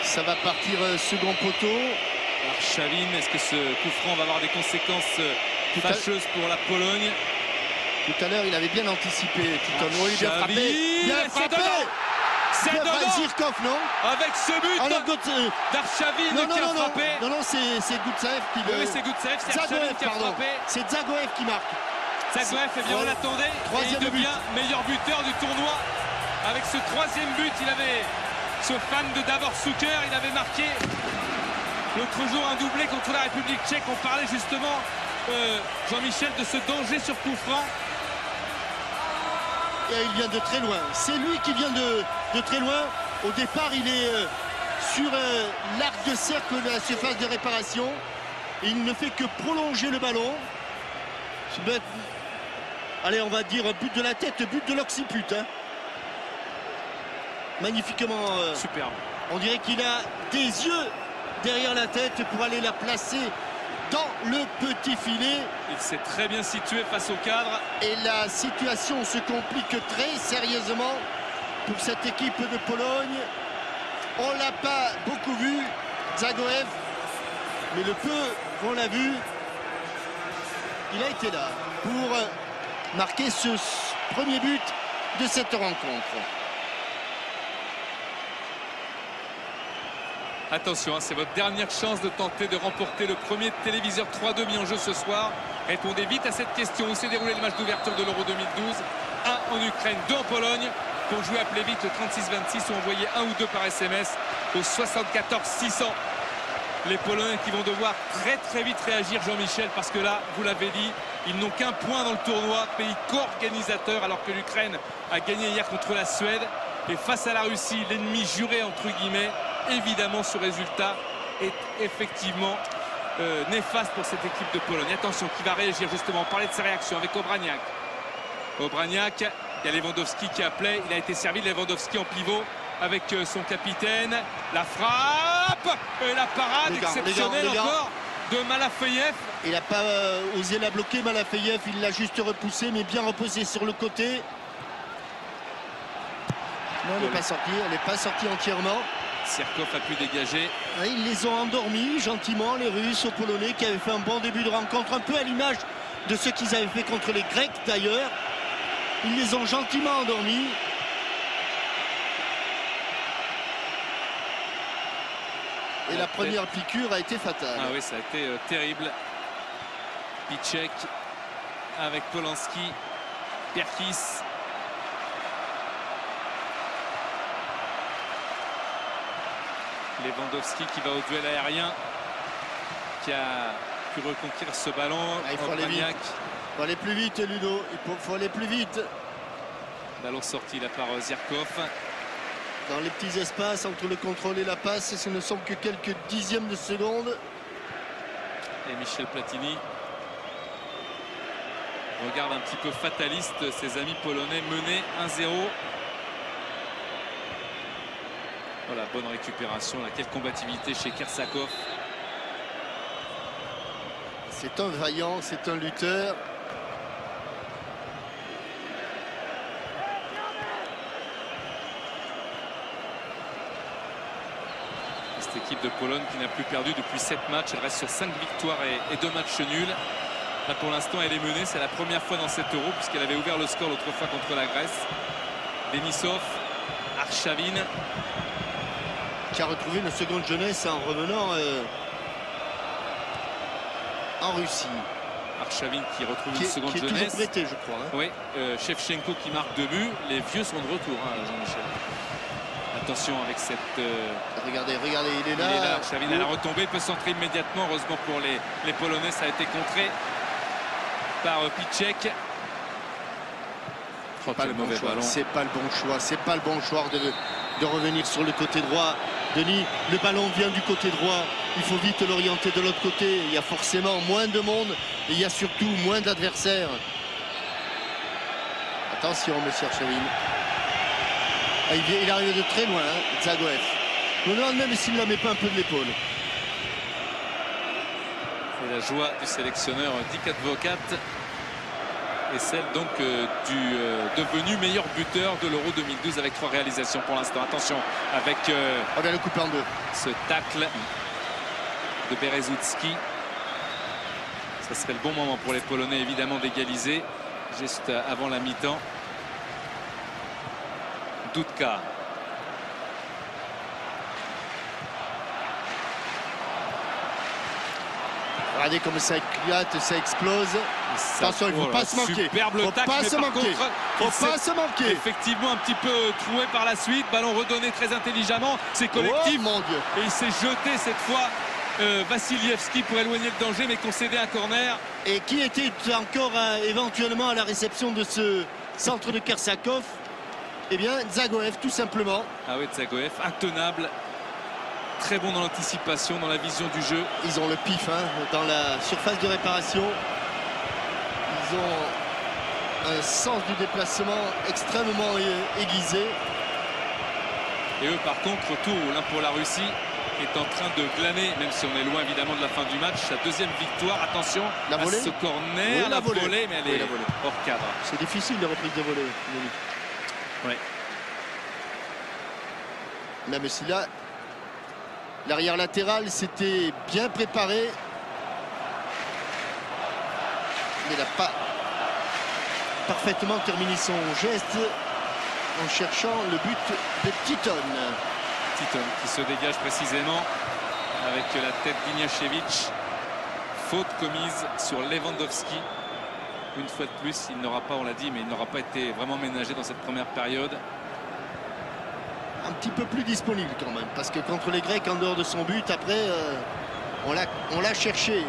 Speaker 2: Ça va partir second poteau.
Speaker 1: Arshavin, est-ce que ce coup franc va avoir des conséquences fâcheuses pour la Pologne?
Speaker 2: Tout à l'heure, il avait bien anticipé. Il bien frappé. Bien frappé.
Speaker 1: C'est devant.
Speaker 2: Zirkov, non?
Speaker 1: Avec ce but d'Arshavin qui a frappé.
Speaker 2: Non, c'est Goutsaev qui le...
Speaker 1: Oui, c'est Goutsaev, c'est Arshavin qui a frappé.
Speaker 2: C'est Zagoev qui marque.
Speaker 1: Zagoev, eh bien on l'attendait. Et il devient meilleur buteur du tournoi. Avec ce troisième but, il avait ce fan de Davor Suker, il avait marqué l'autre jour un doublé contre la République tchèque. On parlait justement, Jean-Michel, de ce danger sur coup franc.
Speaker 2: Et il vient de très loin. C'est lui qui vient de très loin. Au départ, il est sur l'arc de cercle de la surface de réparation. Et il ne fait que prolonger le ballon. Allez, on va dire but de la tête, but de l'occiput. Hein. Magnifiquement.
Speaker 1: Superbe.
Speaker 2: On dirait qu'il a des yeux derrière la tête pour aller la placer dans le petit filet.
Speaker 1: Il s'est très bien situé face au cadre.
Speaker 2: Et la situation se complique très sérieusement pour cette équipe de Pologne. On l'a pas beaucoup vu, Zagoev, mais le peu qu'on l'a vu, il a été là pour marquer ce premier but de cette rencontre.
Speaker 1: Attention, hein, c'est votre dernière chance de tenter de remporter le premier téléviseur 3-2 mis en jeu ce soir. Répondez vite à cette question. Où s'est déroulé le match d'ouverture de l'Euro 2012? 1 en Ukraine, 2 en Pologne. Pour jouer, appelez vite le 36-26 ou envoyez 1 ou 2 par SMS au 74 600. Les Polonais qui vont devoir très vite réagir, Jean-Michel, parce que là, vous l'avez dit, ils n'ont qu'un point dans le tournoi, pays co-organisateur, alors que l'Ukraine a gagné hier contre la Suède. Et face à la Russie, l'ennemi juré, entre guillemets, évidemment, ce résultat est effectivement néfaste pour cette équipe de Pologne. Attention, qui va réagir justement. On parlait de ses réactions avec Obraniak. Obraniak, il y a Lewandowski qui appelait. Il a été servi, Lewandowski en pivot avec son capitaine. La frappe et la parade exceptionnelle encore de Malafeyev.
Speaker 2: Il n'a pas osé la bloquer, Malafeyev. Il l'a juste repoussé, mais bien reposé sur le côté. Non, elle n'est pas sortie entièrement.
Speaker 1: Sirkov a pu dégager.
Speaker 2: Ils les ont endormis gentiment, les Russes, aux Polonais, qui avaient fait un bon début de rencontre, un peu à l'image de ce qu'ils avaient fait contre les Grecs d'ailleurs. Ils les ont gentiment endormis. Et la première piqûre a été fatale.
Speaker 1: Ah oui, ça a été terrible. Piszczek avec Polanski, Perkis. Lewandowski qui va au duel aérien, qui a pu reconquérir ce ballon.
Speaker 2: Il faut aller vite. Il faut aller plus vite, Ludo. Il faut aller plus vite.
Speaker 1: Ballon sorti là par Zirkov.
Speaker 2: Dans les petits espaces entre le contrôle et la passe, ce ne sont que quelques dixièmes de seconde.
Speaker 1: Et Michel Platini. Regarde un petit peu fataliste ses amis polonais menés 1-0. Voilà, bonne récupération. Quelle combativité chez Kersakov.
Speaker 2: C'est un vaillant, c'est un lutteur.
Speaker 1: Cette équipe de Pologne qui n'a plus perdu depuis 7 matchs. Elle reste sur 5 victoires et 2 matchs nuls. Là, pour l'instant, elle est menée. C'est la première fois dans cet Euro puisqu'elle avait ouvert le score l'autre fois contre la Grèce. Denisov, Arshavin.
Speaker 2: Qui a retrouvé une seconde jeunesse en revenant en Russie.
Speaker 1: Arshavin qui retrouve une seconde jeunesse.
Speaker 2: Qui est toujours prêté, je crois. Hein.
Speaker 1: Oui, Shevchenko qui marque 2 buts. Les vieux sont de retour, hein, Jean-Michel. Attention avec cette...
Speaker 2: Regardez, il est là.
Speaker 1: Il est là, Arshavin à la retombée, peut centrer immédiatement. Heureusement pour les Polonais, ça a été contré par Piszczek.
Speaker 2: C'est pas le bon choix. C'est pas le bon choix. C'est pas le bon choix de revenir sur le côté droit. Denis, le ballon vient du côté droit. Il faut vite l'orienter de l'autre côté. Il y a forcément moins de monde et il y a surtout moins d'adversaires. Attention, monsieur Arshavin. Ah, il arrive de très loin, hein, Dzagoev. Je me demande même s'il ne la met pas un peu de l'épaule.
Speaker 1: C'est la joie du sélectionneur Dick Advocat et celle donc du devenu meilleur buteur de l'Euro 2012 avec 3 réalisations pour l'instant. Attention avec
Speaker 2: on vient le couper en 2.
Speaker 1: Ce tacle de Berezutski. Ça serait le bon moment pour les Polonais évidemment d'égaliser juste avant la mi-temps. Dudka.
Speaker 2: Regardez comme ça éclate, ça explose. Attention, il ne faut pas se manquer.
Speaker 1: Superbe le tacle, mais par contre,
Speaker 2: il ne faut pas se manquer.
Speaker 1: Effectivement, un petit peu troué par la suite. Ballon redonné très intelligemment. C'est collectif.
Speaker 2: Oh, mon Dieu.
Speaker 1: Et il s'est jeté cette fois. Vassilievski pour éloigner le danger, mais concéder un corner.
Speaker 2: Et qui était encore éventuellement à la réception de ce centre de Kersakov? Eh bien, Dzagoev, tout simplement.
Speaker 1: Ah oui, Dzagoev, intenable. Très bon dans l'anticipation, dans la vision du jeu.
Speaker 2: Ils ont le pif hein, dans la surface de réparation. Ils ont un sens du déplacement extrêmement aiguisé.
Speaker 1: Et eux, par contre, retour pour la Russie est en train de glaner, même si on est loin évidemment de la fin du match, sa 2e victoire. Attention
Speaker 2: la volée.
Speaker 1: À ce corner,
Speaker 2: oui,
Speaker 1: la volée, mais elle est hors cadre.
Speaker 2: C'est difficile de reprise de volée.
Speaker 1: Oui.
Speaker 2: Même si là, l'arrière latéral s'était bien préparé. Mais il n'a pas parfaitement terminé son geste en cherchant le but de Titon.
Speaker 1: Titon qui se dégage précisément avec la tête d'Ignashevich. Faute commise sur Lewandowski. Une fois de plus, il n'aura pas, on l'a dit, mais il n'aura pas été vraiment ménagé dans cette première période.
Speaker 2: Un petit peu plus disponible quand même, parce que contre les Grecs, en dehors de son but, après, on l'a cherché.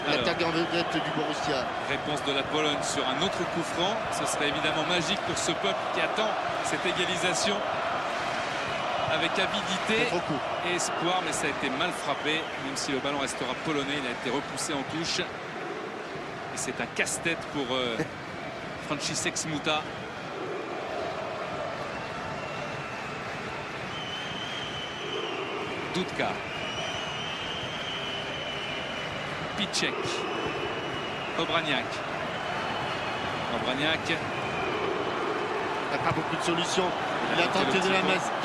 Speaker 2: L'attaque en vedette du Borussia.
Speaker 1: Réponse de la Pologne sur un autre coup franc. Ce serait évidemment magique pour ce peuple qui attend cette égalisation avec avidité et espoir, mais ça a été mal frappé. Même si le ballon restera polonais, il a été repoussé en touche. Et c'est un casse-tête pour Franciszek Smuta. Dudka. Piszczek. Obraniak. Obraniak.
Speaker 2: Il n'a pas beaucoup de solutions. Il a tenté de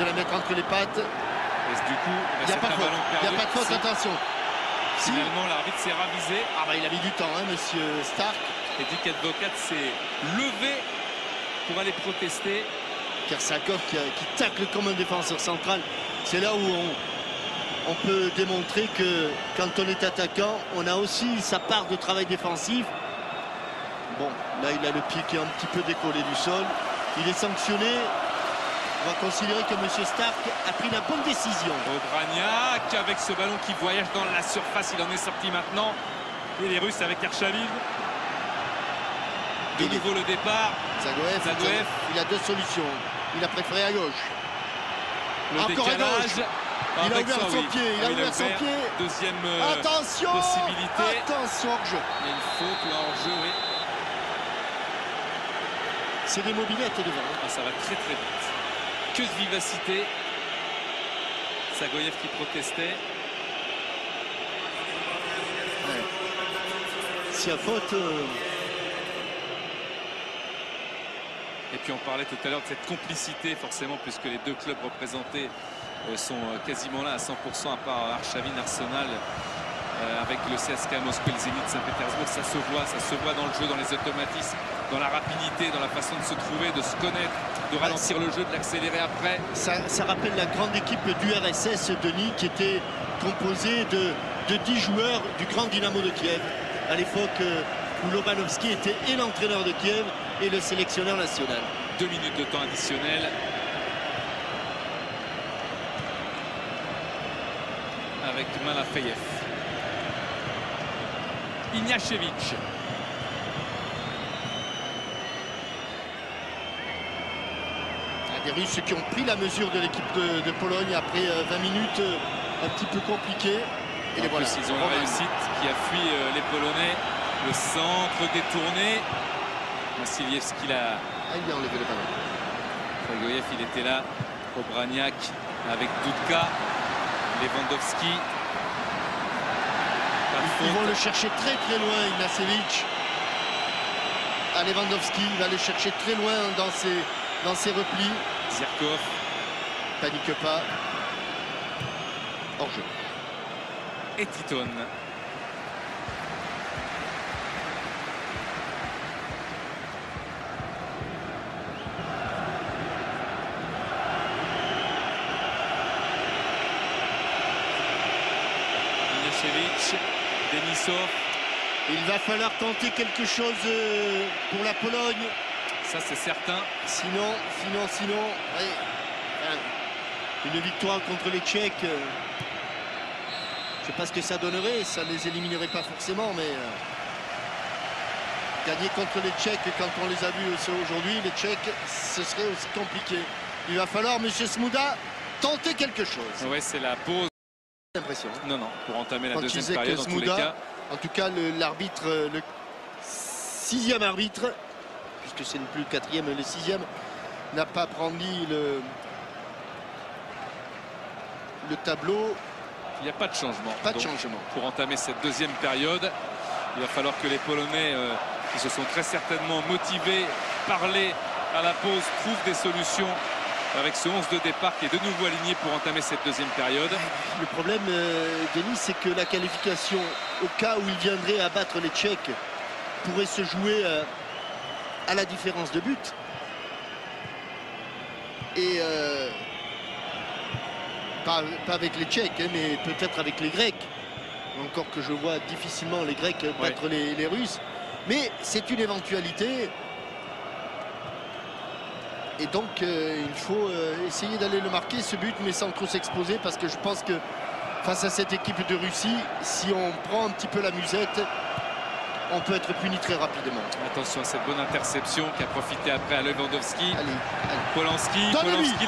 Speaker 2: la mettre entre les pattes.
Speaker 1: Et du coup,
Speaker 2: il n'y a pas de faute. Il n'y a pas de faute, attention.
Speaker 1: Finalement, l'arbitre s'est ravisé.
Speaker 2: Ah bah il a mis du temps, hein, monsieur Stark.
Speaker 1: Et Dick Advocat s'est levé pour aller protester.
Speaker 2: Kersakov qui tacle comme un défenseur central. C'est là où on peut démontrer que quand on est attaquant, on a aussi sa part de travail défensif. Bon, là il a le pied qui est un petit peu décollé du sol. Il est sanctionné. On va considérer que M. Stark a pris la bonne décision.
Speaker 1: Obraniak avec ce ballon qui voyage dans la surface. Il en est sorti maintenant. Et les Russes avec Arshavin. De nouveau le départ.
Speaker 2: Dzagoev. Il a 2 solutions. Il a préféré à gauche. Encore à gauche. Il a ouvert son pied. Il a ouvert son pied.
Speaker 1: Deuxième
Speaker 2: attention,
Speaker 1: possibilité.
Speaker 2: Attention, hors-jeu.
Speaker 1: Il y a une faute là hors-jeu, oui.
Speaker 2: C'est des mobilettes devant.
Speaker 1: Ah, ça va très très vite. Que de vivacité. Zagoyev qui protestait.
Speaker 2: Ouais. S'il y a faute...
Speaker 1: Et puis on parlait tout à l'heure de cette complicité, forcément, puisque les deux clubs représentés sont quasiment là à 100%, à part Arshavin, Arsenal, avec le CSKA Moscou et le Zénith Saint-Pétersbourg. Ça se voit dans le jeu, dans les automatismes, dans la rapidité, dans la façon de se trouver, de se connaître, de ralentir le jeu, de l'accélérer après.
Speaker 2: Ça rappelle la grande équipe du RSS, Denis, qui était composée de 10 joueurs du grand Dynamo de Kiev, à l'époque où Lobanovski était et l'entraîneur de Kiev et le sélectionneur national.
Speaker 1: 2 minutes de temps additionnel. Avec Malafeyev. Ignashevich.
Speaker 2: Des Russes qui ont pris la mesure de l'équipe de Pologne après 20 minutes un petit peu compliquées. Et
Speaker 1: en plus, ils ont la réussite qui a fui les Polonais. Le centre détourné. Vassilievski l'a.
Speaker 2: Ah, il a enlevé le ballon.
Speaker 1: Zagoyev, il était là. Obraniak avec Dudka. Lewandowski.
Speaker 2: Ils vont le chercher très très loin, Ignashevich. Ah, Lewandowski va le chercher très loin dans ses replis.
Speaker 1: Zirkov.
Speaker 2: Panique pas. Hors jeu.
Speaker 1: Et Titon. Denisov.
Speaker 2: Il va falloir tenter quelque chose pour la Pologne.
Speaker 1: Ça, c'est certain.
Speaker 2: Sinon, ouais. Une victoire contre les Tchèques. Je ne sais pas ce que ça donnerait. Ça ne les éliminerait pas forcément, mais gagner contre les Tchèques, quand on les a vus aujourd'hui, les Tchèques, ce serait aussi compliqué. Il va falloir, monsieur Smuda, tenter quelque chose.
Speaker 1: Ouais, c'est la pause.
Speaker 2: L'impression.
Speaker 1: Non, pour entamer la
Speaker 2: quand
Speaker 1: deuxième période,
Speaker 2: Smuda,
Speaker 1: en tous les cas.
Speaker 2: En tout cas, l'arbitre, le 6e arbitre, puisque c'est plus le 4e, le 6e, n'a pas brandi le tableau.
Speaker 1: Il n'y a pas de changement.
Speaker 2: Pas de changement.
Speaker 1: Pour entamer cette deuxième période, il va falloir que les Polonais, qui se sont très certainement motivés, parlés à la pause, trouvent des solutions avec ce 11 de départ qui est de nouveau aligné pour entamer cette deuxième période.
Speaker 2: Le problème, Denis, c'est que la qualification, au cas où il viendrait à battre les Tchèques, pourrait se jouer à la différence de but. Et pas avec les Tchèques, hein, mais peut-être avec les Grecs. Encore que je vois difficilement les Grecs battre les Russes. Mais c'est une éventualité. Et donc, il faut essayer d'aller le marquer, ce but, mais sans trop s'exposer, parce que je pense que face à cette équipe de Russie, si on prend un petit peu la musette, on peut être puni très rapidement.
Speaker 1: Attention à cette bonne interception qui a profité après à Lewandowski.
Speaker 2: Allez.
Speaker 1: Polanski,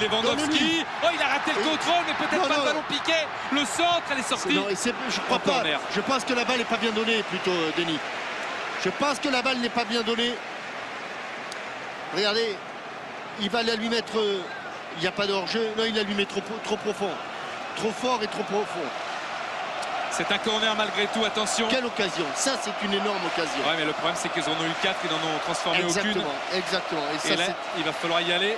Speaker 1: Lewandowski. Oh, il a raté le contrôle, mais peut-être pas le ballon piqué. Le centre, elle est sortie.
Speaker 2: Non, je crois pas. Je pense que la balle n'est pas bien donnée, plutôt, Denis. Je pense que la balle n'est pas bien donnée. Regardez. Il va la lui mettre, il n'y a pas de hors-jeu, non, il la lui met trop profond, trop fort et trop profond.
Speaker 1: C'est un corner malgré tout, attention.
Speaker 2: Quelle occasion, ça c'est une énorme occasion.
Speaker 1: Ouais, mais le problème c'est qu'ils en ont eu 4, ils n'en ont transformé aucune.
Speaker 2: Exactement.
Speaker 1: Et là, il va falloir y aller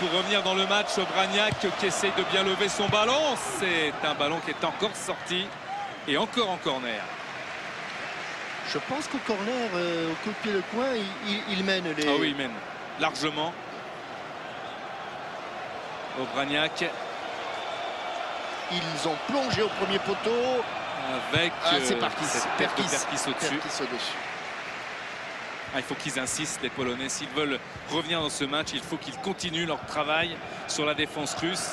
Speaker 1: pour revenir dans le match. Obraniak qui essaye de bien lever son ballon. C'est un ballon qui est encore sorti et encore en corner.
Speaker 2: Je pense qu'au corner, au coup de pied de coin, il mène les...
Speaker 1: Ah oui, il mène largement. Obraniak.
Speaker 2: Ils ont plongé au premier poteau.
Speaker 1: Avec
Speaker 2: c'est Perkis.
Speaker 1: cette tête de Perkis au-dessus. Il faut qu'ils insistent, les Polonais. S'ils veulent revenir dans ce match, il faut qu'ils continuent leur travail sur la défense russe.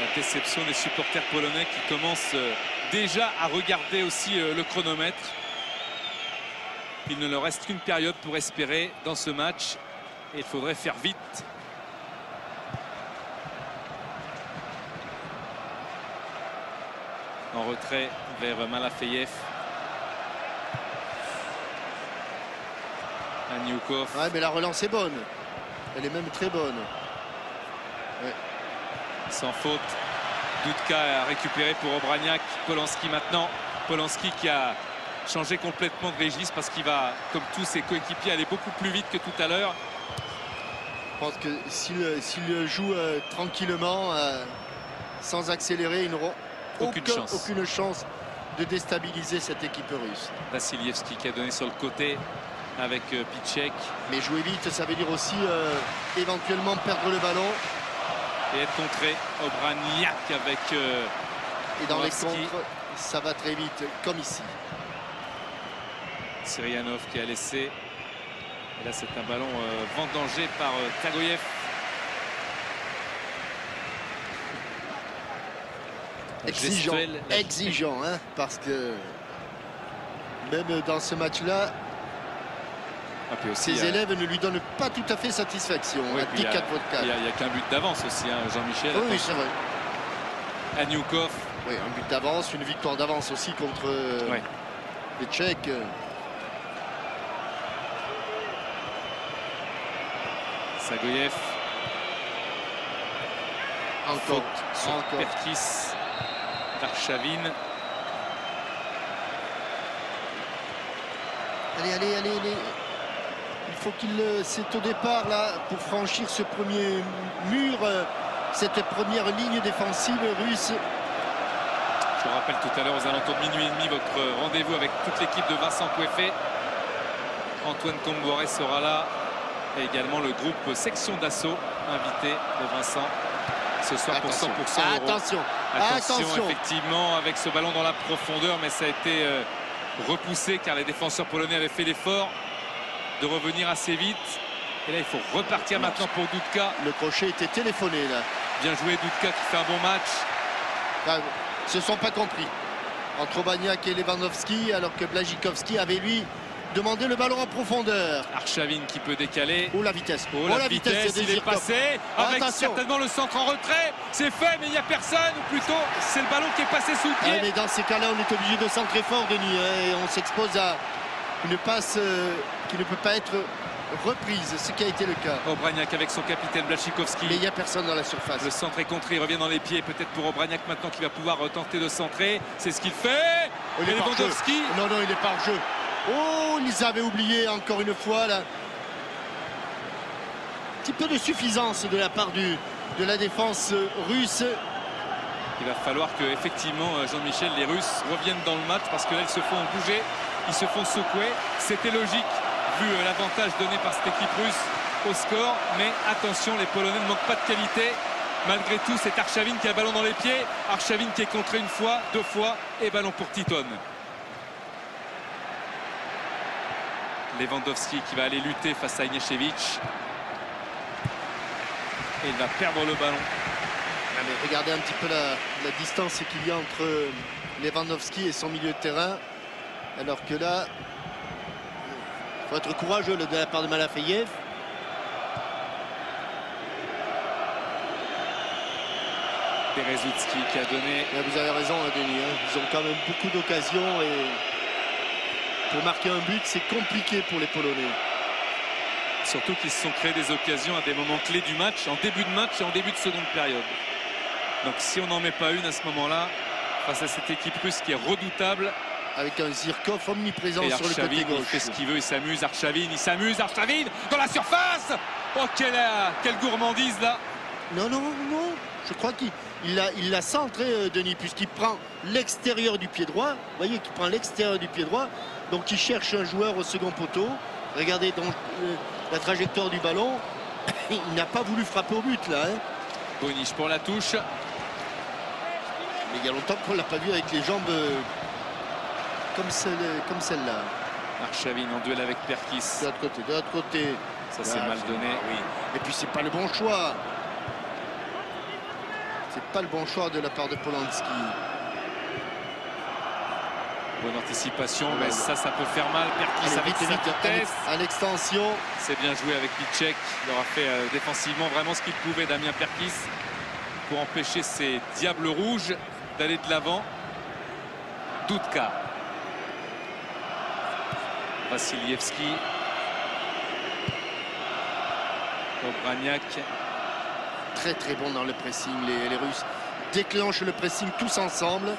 Speaker 1: La déception des supporters polonais qui commencent déjà à regarder aussi le chronomètre. Il ne leur reste qu'une période pour espérer dans ce match. Et il faudrait faire vite. En retrait vers Malafeyev. Aniukov.
Speaker 2: Ouais, mais la relance est bonne. Elle est même très bonne. Ouais.
Speaker 1: Sans faute. Dudka a récupéré pour Obraniak. Polanski maintenant. Polanski qui a changé complètement de registre parce qu'il va, comme tous ses coéquipiers, aller beaucoup plus vite que tout à l'heure.
Speaker 2: Je pense que s'il joue tranquillement, sans accélérer, ils n'auront aucune chance de déstabiliser cette équipe russe.
Speaker 1: Vassilievski qui a donné sur le côté avec Piszczek.
Speaker 2: Mais jouer vite, ça veut dire aussi éventuellement perdre le ballon.
Speaker 1: Et être contré. Obraniak avec
Speaker 2: et dans les contres, ça va très vite, comme ici.
Speaker 1: Syrianov qui a laissé. Et là, c'est un ballon vendangé par Tagoyev.
Speaker 2: Exigeant, hein, parce que même dans ce match-là, ses élèves ne lui donnent pas tout à fait satisfaction.
Speaker 1: Oui,
Speaker 2: à 10-4 votre cas.
Speaker 1: Il n'y a qu'un but d'avance aussi, hein, Jean-Michel.
Speaker 2: Oui, c'est vrai.
Speaker 1: Aniukov.
Speaker 2: Oui, un but d'avance, une victoire d'avance aussi contre les Tchèques.
Speaker 1: Sagoyev.
Speaker 2: Encore.
Speaker 1: Perkis. Arshavin.
Speaker 2: Allez. Il faut c'est au départ là pour franchir ce premier mur, cette première ligne défensive russe.
Speaker 1: Je vous rappelle tout à l'heure aux alentours de minuit et demi votre rendez-vous avec toute l'équipe de Vincent Coueffet. Antoine Comboré sera là et également le groupe section d'assaut invité de Vincent ce soir pour 100% euros. Attention effectivement avec ce ballon dans la profondeur, mais ça a été repoussé car les défenseurs polonais avaient fait l'effort de revenir assez vite. Et là il faut repartir maintenant pour Dudka.
Speaker 2: Le crochet était téléphoné là.
Speaker 1: Bien joué Dudka qui fait un bon match.
Speaker 2: Là, se sont pas compris entre Obraniak et Lewandowski, alors que Błaszczykowski avait lui demandé le ballon en profondeur.
Speaker 1: Arshavin qui peut décaler.
Speaker 2: Oh la vitesse.
Speaker 1: La vitesse, il est passé avec certainement le centre en retrait. C'est fait mais il n'y a personne, ou plutôt c'est le ballon qui est passé sous le pied.
Speaker 2: Mais dans ces cas-là on est obligé de centrer fort, Denis, et on s'expose à une passe qui ne peut pas être reprise, ce qui a été le cas.
Speaker 1: Obraniak avec son capitaine Błaszczykowski.
Speaker 2: Mais il n'y a personne dans la surface.
Speaker 1: Le centre est contré, il revient dans les pieds, peut-être pour Obraniak maintenant qui va pouvoir tenter de centrer. C'est ce qu'il fait.
Speaker 2: Et Lewandowski. Non, il est par jeu. Oh, ils avaient oublié encore une fois là. Un petit peu de suffisance de la part de la défense russe.
Speaker 1: Il va falloir que effectivement Jean-Michel, les Russes reviennent dans le match parce que là ils se font bouger, ils se font secouer. C'était logique vu l'avantage donné par cette équipe russe au score, mais attention, les Polonais ne manquent pas de qualité. Malgré tout, c'est Arshavin qui a le ballon dans les pieds. Arshavin qui est contré une fois, deux fois et ballon pour Titon. Lewandowski qui va aller lutter face à Inieszewicz. Et il va perdre le ballon.
Speaker 2: Mais regardez un petit peu la distance qu'il y a entre Lewandowski et son milieu de terrain. Alors que là, il faut être courageux de la part de Malafeyev.
Speaker 1: Berezutski qui a donné.
Speaker 2: Mais vous avez raison, Denis. Ils ont quand même beaucoup d'occasions et pour marquer un but, c'est compliqué pour les Polonais.
Speaker 1: Surtout qu'ils se sont créés des occasions à des moments clés du match, en début de match et en début de seconde période. Donc si on n'en met pas une à ce moment-là, face à cette équipe russe qui est redoutable.
Speaker 2: Avec un Zirkov omniprésent sur le côté gauche.
Speaker 1: Il fait ce qu'il veut, il s'amuse. Arshavin dans la surface. Oh, quelle gourmandise là.
Speaker 2: Non. Je crois qu'il l'a centré, Denis, puisqu'il prend l'extérieur du pied droit. Vous voyez qu'il prend l'extérieur du pied droit. Donc il cherche un joueur au second poteau. Regardez donc la trajectoire du ballon. Il n'a pas voulu frapper au but là.
Speaker 1: Bonich pour la touche.
Speaker 2: Mais il y a longtemps qu'on ne l'a pas vu avec les jambes comme celle-là.
Speaker 1: Arshavin en duel avec Perkis.
Speaker 2: De l'autre côté.
Speaker 1: Ça c'est mal donné.
Speaker 2: Oui. Et puis c'est pas le bon choix. C'est pas le bon choix de la part de Polanski.
Speaker 1: Bonne anticipation, mais ça peut faire mal. Perkis avec sa vitesse.
Speaker 2: À l'extension.
Speaker 1: C'est bien joué avec Piszczek. Il aura fait défensivement vraiment ce qu'il pouvait, Damien Perkis, pour empêcher ces diables rouges d'aller de l'avant. Dudka. Vassilievski. Obraniak.
Speaker 2: Très très bon dans le pressing, les Russes déclenchent le pressing tous ensemble.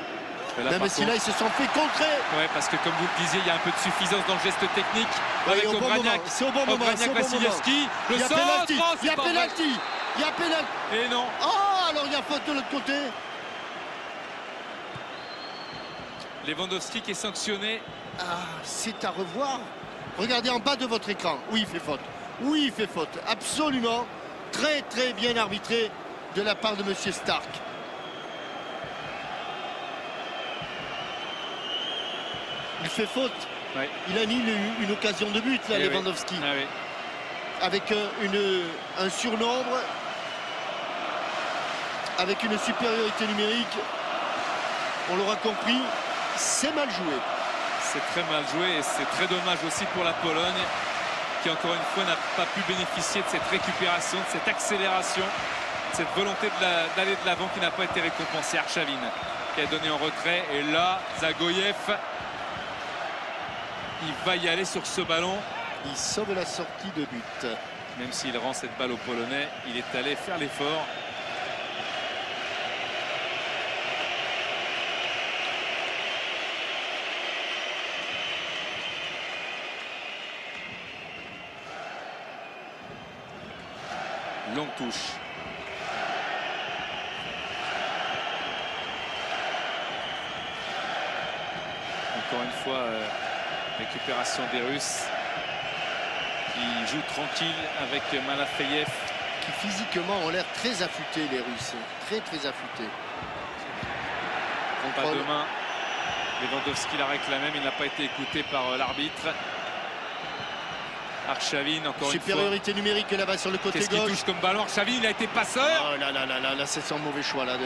Speaker 1: Là,
Speaker 2: même si là ils se sont fait contrer.
Speaker 1: Ouais, parce que comme vous le disiez, il y a un peu de suffisance dans le geste technique avec Obraniak.
Speaker 2: C'est au bon moment.
Speaker 1: Vassilievski. Le centre.
Speaker 2: Il y a pénalty. Il y a pénalty.
Speaker 1: Et non.
Speaker 2: Oh, alors il y a faute de l'autre côté.
Speaker 1: Lewandowski qui est sanctionné.
Speaker 2: Ah, c'est à revoir. Regardez en bas de votre écran. Oui, il fait faute. Oui, il fait faute. Absolument. Très très bien arbitré de la part de monsieur Stark. Il fait faute.
Speaker 1: Ouais.
Speaker 2: Il annule une occasion de but là, Lewandowski.
Speaker 1: Oui. Ah, oui.
Speaker 2: Avec un surnombre, avec une supériorité numérique. On l'aura compris, c'est mal joué.
Speaker 1: C'est très mal joué et c'est très dommage aussi pour la Pologne qui encore une fois n'a pas pu bénéficier de cette récupération, de cette accélération, de cette volonté d'aller de l'avant qui n'a pas été récompensée. Arshavin qui a donné en retrait et là Zagoyev il va y aller sur ce ballon.
Speaker 2: Il sauve la sortie de but.
Speaker 1: Même s'il rend cette balle aux Polonais, il est allé faire l'effort. Longue touche. Encore une fois, récupération des Russes qui jouent tranquille avec Malafeyev.
Speaker 2: Qui physiquement ont l'air très affûtés, les Russes. Très très affûtés.
Speaker 1: Pas de main. Lewandowski la réclamait, mais il n'a pas été écouté par l'arbitre. Arshavin, encore une fois.
Speaker 2: Supériorité numérique là-bas sur le côté gauche.
Speaker 1: Qu'est-ce qu'il touche comme ballon? Arshavin, il a été passeur.
Speaker 2: Oh là, c'est son mauvais choix là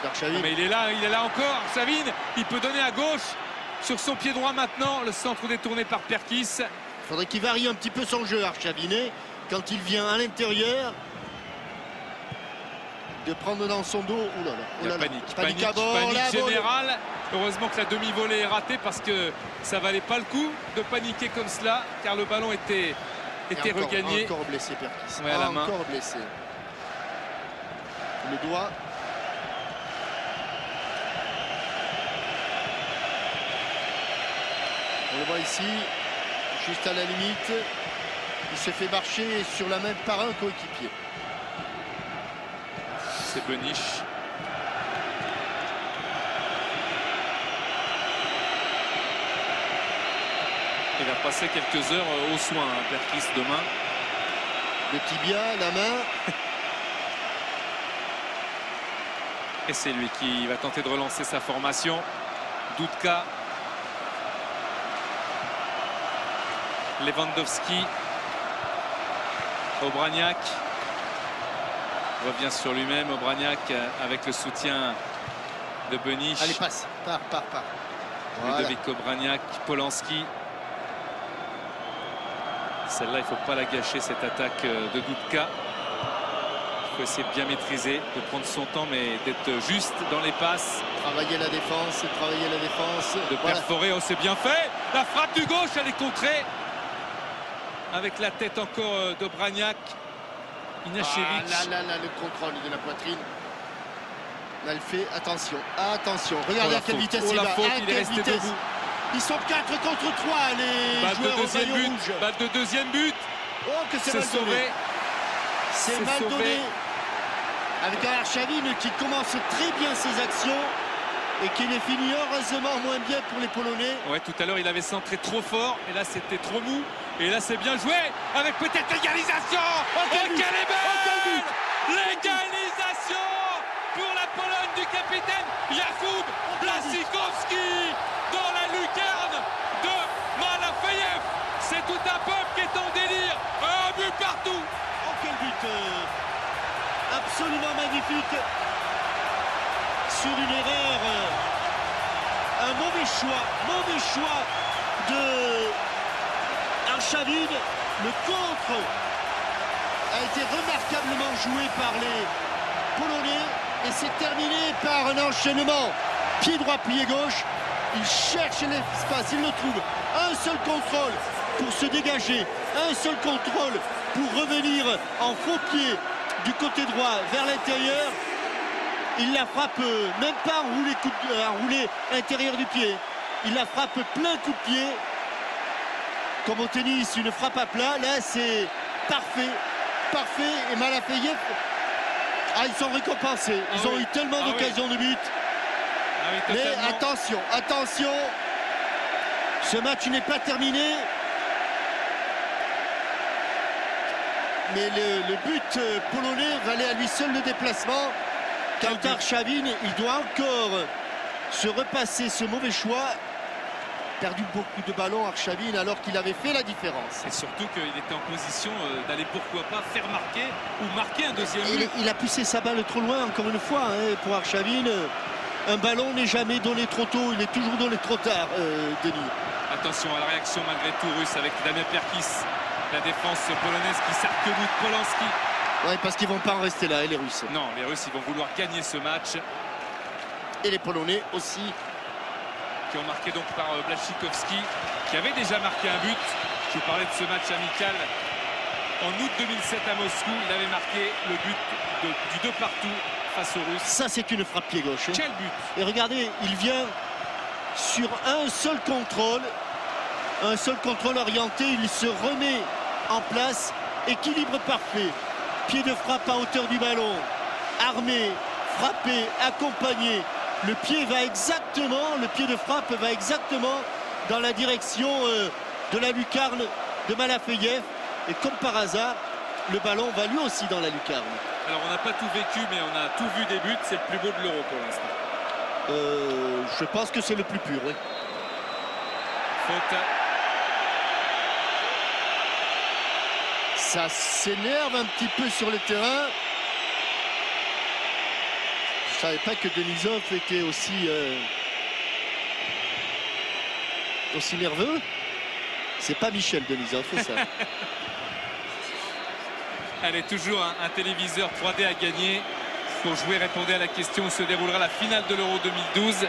Speaker 2: d'Arshavin.
Speaker 1: Mais il est là encore. Arshavin, il peut donner à gauche sur son pied droit maintenant. Le centre détourné par Perkis.
Speaker 2: Il faudrait qu'il varie un petit peu son jeu, Arshavin, quand il vient à l'intérieur. De prendre dans son dos.
Speaker 1: Panique générale. Heureusement que la demi-volée est ratée parce que ça valait pas le coup de paniquer comme cela car le ballon était regagné.
Speaker 2: Encore blessé Perkis.
Speaker 1: Ouais, à la main.
Speaker 2: Encore blessé. Le doigt. On le voit ici, juste à la limite. Il se fait marcher sur la main par un coéquipier.
Speaker 1: C'est Benish. Il va passer quelques heures aux soins, Perkis, demain.
Speaker 2: Le tibia, la main.
Speaker 1: Et c'est lui qui va tenter de relancer sa formation. Dudka. Lewandowski. Obraniak. Revient sur lui-même. Obraniak avec le soutien de Benish.
Speaker 2: Allez, passe. Part. Voilà.
Speaker 1: Ludovic Obraniak. Polanski. Celle-là, il ne faut pas la gâcher, cette attaque de Dudka. Il faut essayer de bien maîtriser, de prendre son temps, mais d'être juste dans les passes.
Speaker 2: Travailler la défense.
Speaker 1: De perforer, oh, c'est bien fait. La frappe du gauche, elle est contrée. Avec la tête encore d'Obraniak. Inachevic.
Speaker 2: Là, le contrôle de la poitrine. Là, il fait attention. Regardez à quelle vitesse il va.
Speaker 1: Il est resté debout.
Speaker 2: Ils sont 4 contre 3, les joueurs au maillot rouge.
Speaker 1: Balle de deuxième but.
Speaker 2: Oh, que c'est mal donné. C'est mal donné. Avec un Arshavin qui commence très bien ses actions et qui les finit heureusement moins bien pour les Polonais.
Speaker 1: Ouais, tout à l'heure, il avait centré trop fort et là, c'était trop mou. Et là, c'est bien joué avec peut-être l'égalisation. Oh, quelle est belle! L'égalisation pour la Pologne du capitaine Jakub Błaszczykowski dans la lucarne de Malafeyev. C'est tout un peuple qui est en délire. Un but partout.
Speaker 2: Oh, quel but absolument magnifique. Sur une erreur, un mauvais choix de Arshavin. Le contre a été remarquablement joué par les Polonais et c'est terminé par un enchaînement pied droit, pied gauche. Il cherche l'espace, il le trouve. Un seul contrôle pour se dégager. Un seul contrôle pour revenir en faux pied du côté droit vers l'intérieur. Il la frappe même pas enroulé intérieur du pied. Il la frappe plein coup de pied. Comme au tennis, une frappe à plat. Là, c'est parfait. Parfait. Et Malafayev, ils sont récompensés. Ils ont eu tellement d'occasions de but. Mais attention, attention. Ce match n'est pas terminé. Mais le but polonais valait à lui seul le déplacement. Quant à Arshavin, il doit encore se repasser ce mauvais choix. Perdu beaucoup de ballons Arshavin alors qu'il avait fait la différence.
Speaker 1: Et surtout qu'il était en position d'aller pourquoi pas faire marquer ou marquer un deuxième but.
Speaker 2: Il a poussé sa balle trop loin encore une fois pour Arshavin. Un ballon n'est jamais donné trop tôt, il est toujours donné trop tard, Denis.
Speaker 1: Attention à la réaction malgré tout russe avec Damien Perkis. La défense polonaise qui s'arc-boute Polanski.
Speaker 2: Oui, parce qu'ils vont pas en rester là, les Russes.
Speaker 1: Non, les Russes, ils vont vouloir gagner ce match.
Speaker 2: Et les Polonais aussi.
Speaker 1: Qui ont marqué donc par Błaszczykowski, qui avait déjà marqué un but. Je vous parlais de ce match amical en août 2007 à Moscou. Il avait marqué le but du 2 partout face aux Russes.
Speaker 2: Ça, c'est une frappe pied gauche.
Speaker 1: Quel but!
Speaker 2: Et regardez, il vient sur un seul contrôle orienté. Il se remet en place. Équilibre parfait. Pied de frappe à hauteur du ballon. Armé, frappé, accompagné. Le pied de frappe va exactement dans la direction de la lucarne de Malafayev. Et comme par hasard, le ballon va lui aussi dans la lucarne.
Speaker 1: Alors on n'a pas tout vécu, mais on a tout vu des buts. C'est le plus beau de l'Euro pour l'instant.
Speaker 2: Je pense que c'est le plus pur, oui.
Speaker 1: Faute.
Speaker 2: Ça s'énerve un petit peu sur le terrain. Je ne savais pas que Denisov était aussi nerveux. C'est pas Michel Denisov, c'est ça.
Speaker 1: Allez, toujours un téléviseur 3D à gagner. Pour jouer, répondez à la question où se déroulera la finale de l'Euro 2012.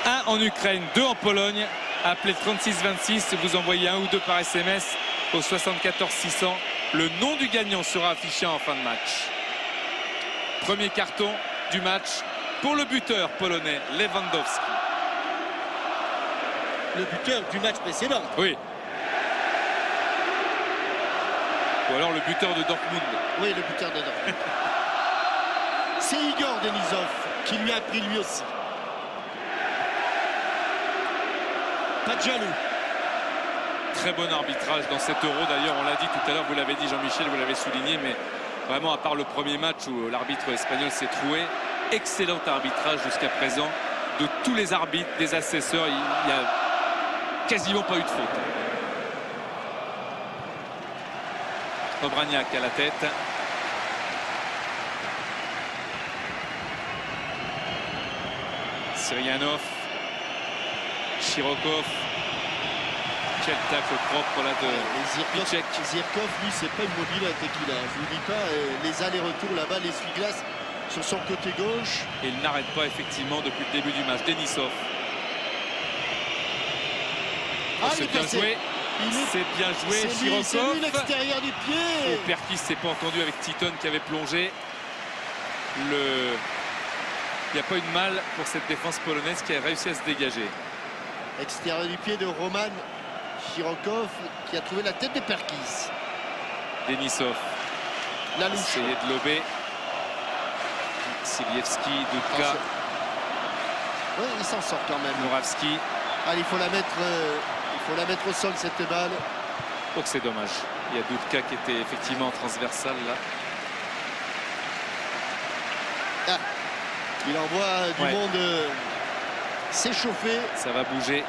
Speaker 1: 1 en Ukraine, 2 en Pologne. Appelez le 3626, vous envoyez 1 ou 2 par SMS au 74 600. Le nom du gagnant sera affiché en fin de match. Premier carton du match pour le buteur polonais Lewandowski.
Speaker 2: Le buteur du match précédent.
Speaker 1: Oui. Ou alors le buteur de Dortmund.
Speaker 2: Oui, le buteur de Dortmund. C'est Igor Denisov qui lui a pris lui aussi. Pas de jaloux.
Speaker 1: Très bon arbitrage dans cet Euro. D'ailleurs, on l'a dit tout à l'heure, vous l'avez dit Jean-Michel, vous l'avez souligné, mais vraiment à part le premier match où l'arbitre espagnol s'est troué, excellent arbitrage jusqu'à présent de tous les arbitres, des assesseurs. Il n'y a quasiment pas eu de faute. Obraniak à la tête. Syrianov. Chirokov. Quel tacle propre là de Piszczek.
Speaker 2: Zirkov, lui, c'est pas une mobilette qu'il a. Je vous dis pas, les allers-retours là-bas, l'essuie-glace sur son côté gauche.
Speaker 1: Et il n'arrête pas effectivement depuis le début du match. Denisov. C'est bien joué. C'est bien joué. Chirokov.
Speaker 2: C'est lui l'extérieur du pied.
Speaker 1: Et Perkis s'est pas entendu avec Titon qui avait plongé. Il n'y a pas eu de mal pour cette défense polonaise qui a réussi à se dégager.
Speaker 2: Extérieur du pied de Roman Chirokov qui a trouvé la tête de Perkis.
Speaker 1: Denisov.
Speaker 2: La louche.
Speaker 1: Essayé de lober. Silievski, Dudka.
Speaker 2: Oui, il s'en sort quand même.
Speaker 1: Moravski.
Speaker 2: Allez, il faut la mettre au sol cette balle.
Speaker 1: Oh, c'est dommage. Il y a Dudka qui était effectivement transversal là.
Speaker 2: Ah, il envoie du monde s'échauffer.
Speaker 1: Ça va bouger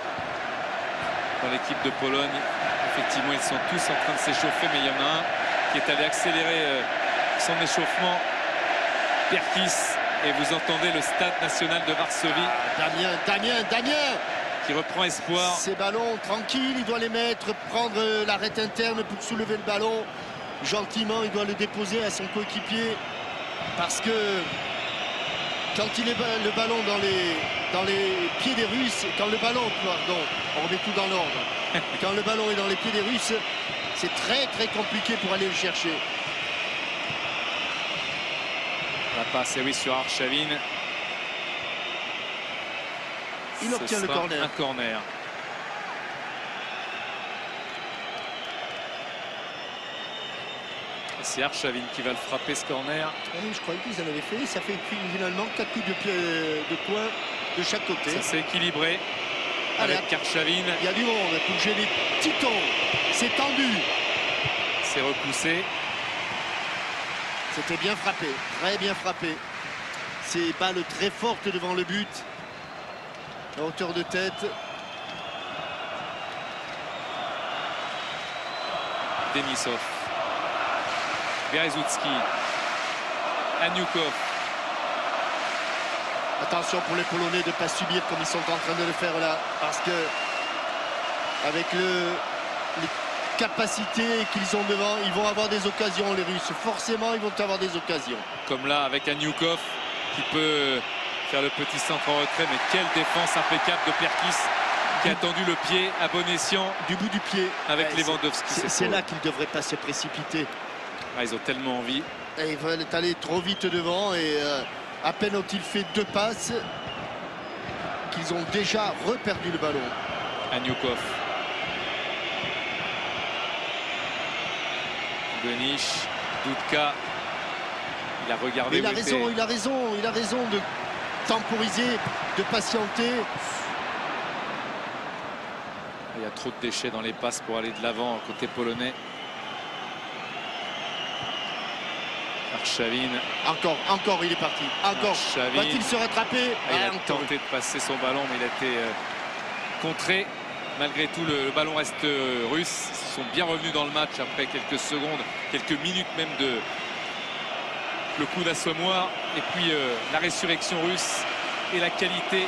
Speaker 1: dans l'équipe de Pologne. Effectivement, ils sont tous en train de s'échauffer, mais il y en a un qui est allé accélérer son échauffement. Perkis. Et vous entendez le stade national de Varsovie.
Speaker 2: Damien
Speaker 1: qui reprend espoir.
Speaker 2: Ces ballons tranquilles, il doit les mettre, prendre l'arrêt interne pour soulever le ballon. Gentiment, il doit le déposer à son coéquipier. Parce que quand il est le ballon dans les pieds des Russes, quand le ballon, pardon, on remet tout dans l'ordre. Quand le ballon est dans les pieds des Russes, c'est très très compliqué pour aller le chercher.
Speaker 1: La passe, et oui, sur Arshavin.
Speaker 2: Il obtient le corner.
Speaker 1: Un corner. C'est Arshavin qui va le frapper, ce corner.
Speaker 2: Oui, je croyais qu'ils en avaient fait. Ça fait finalement 4 coups de pied de poing de chaque côté.
Speaker 1: Ça s'est équilibré.
Speaker 2: Allez,
Speaker 1: avec Arshavin.
Speaker 2: Il y a du monde pour gêner Titon. C'est tendu.
Speaker 1: C'est repoussé.
Speaker 2: C'était bien frappé. Très bien frappé. Ces balles très fortes devant le but. À hauteur de tête.
Speaker 1: Denisov. Berezutski. Aniukov.
Speaker 2: Attention pour les Polonais de ne pas subir comme ils sont en train de le faire là. Parce que avec les capacités qu'ils ont devant, ils vont avoir des occasions, les Russes. Forcément, ils vont avoir des occasions.
Speaker 1: Comme là avec Aniukov qui peut faire le petit centre en retrait. Mais quelle défense impeccable de Perkis qui a tendu le pied à bon escient.
Speaker 2: Du bout du pied.
Speaker 1: Avec Lewandowski.
Speaker 2: C'est là qu'ils ne devraient pas se précipiter.
Speaker 1: Ah, ils ont tellement envie.
Speaker 2: Et ils veulent aller trop vite devant et à peine ont-ils fait 2 passes qu'ils ont déjà reperdu le ballon.
Speaker 1: Aniukov. Benich, Dudka. Il a regardé.
Speaker 2: Mais il a raison de temporiser, de patienter.
Speaker 1: Il y a trop de déchets dans les passes pour aller de l'avant côté polonais. Arshavin.
Speaker 2: Encore, il est parti. Encore. Va-t-il se rattraper?
Speaker 1: Il a tenté de passer son ballon, mais il a été contré. Malgré tout, le ballon reste russe. Ils sont bien revenus dans le match après quelques secondes, quelques minutes même de le coup d'assommoir. Et puis la résurrection russe et la qualité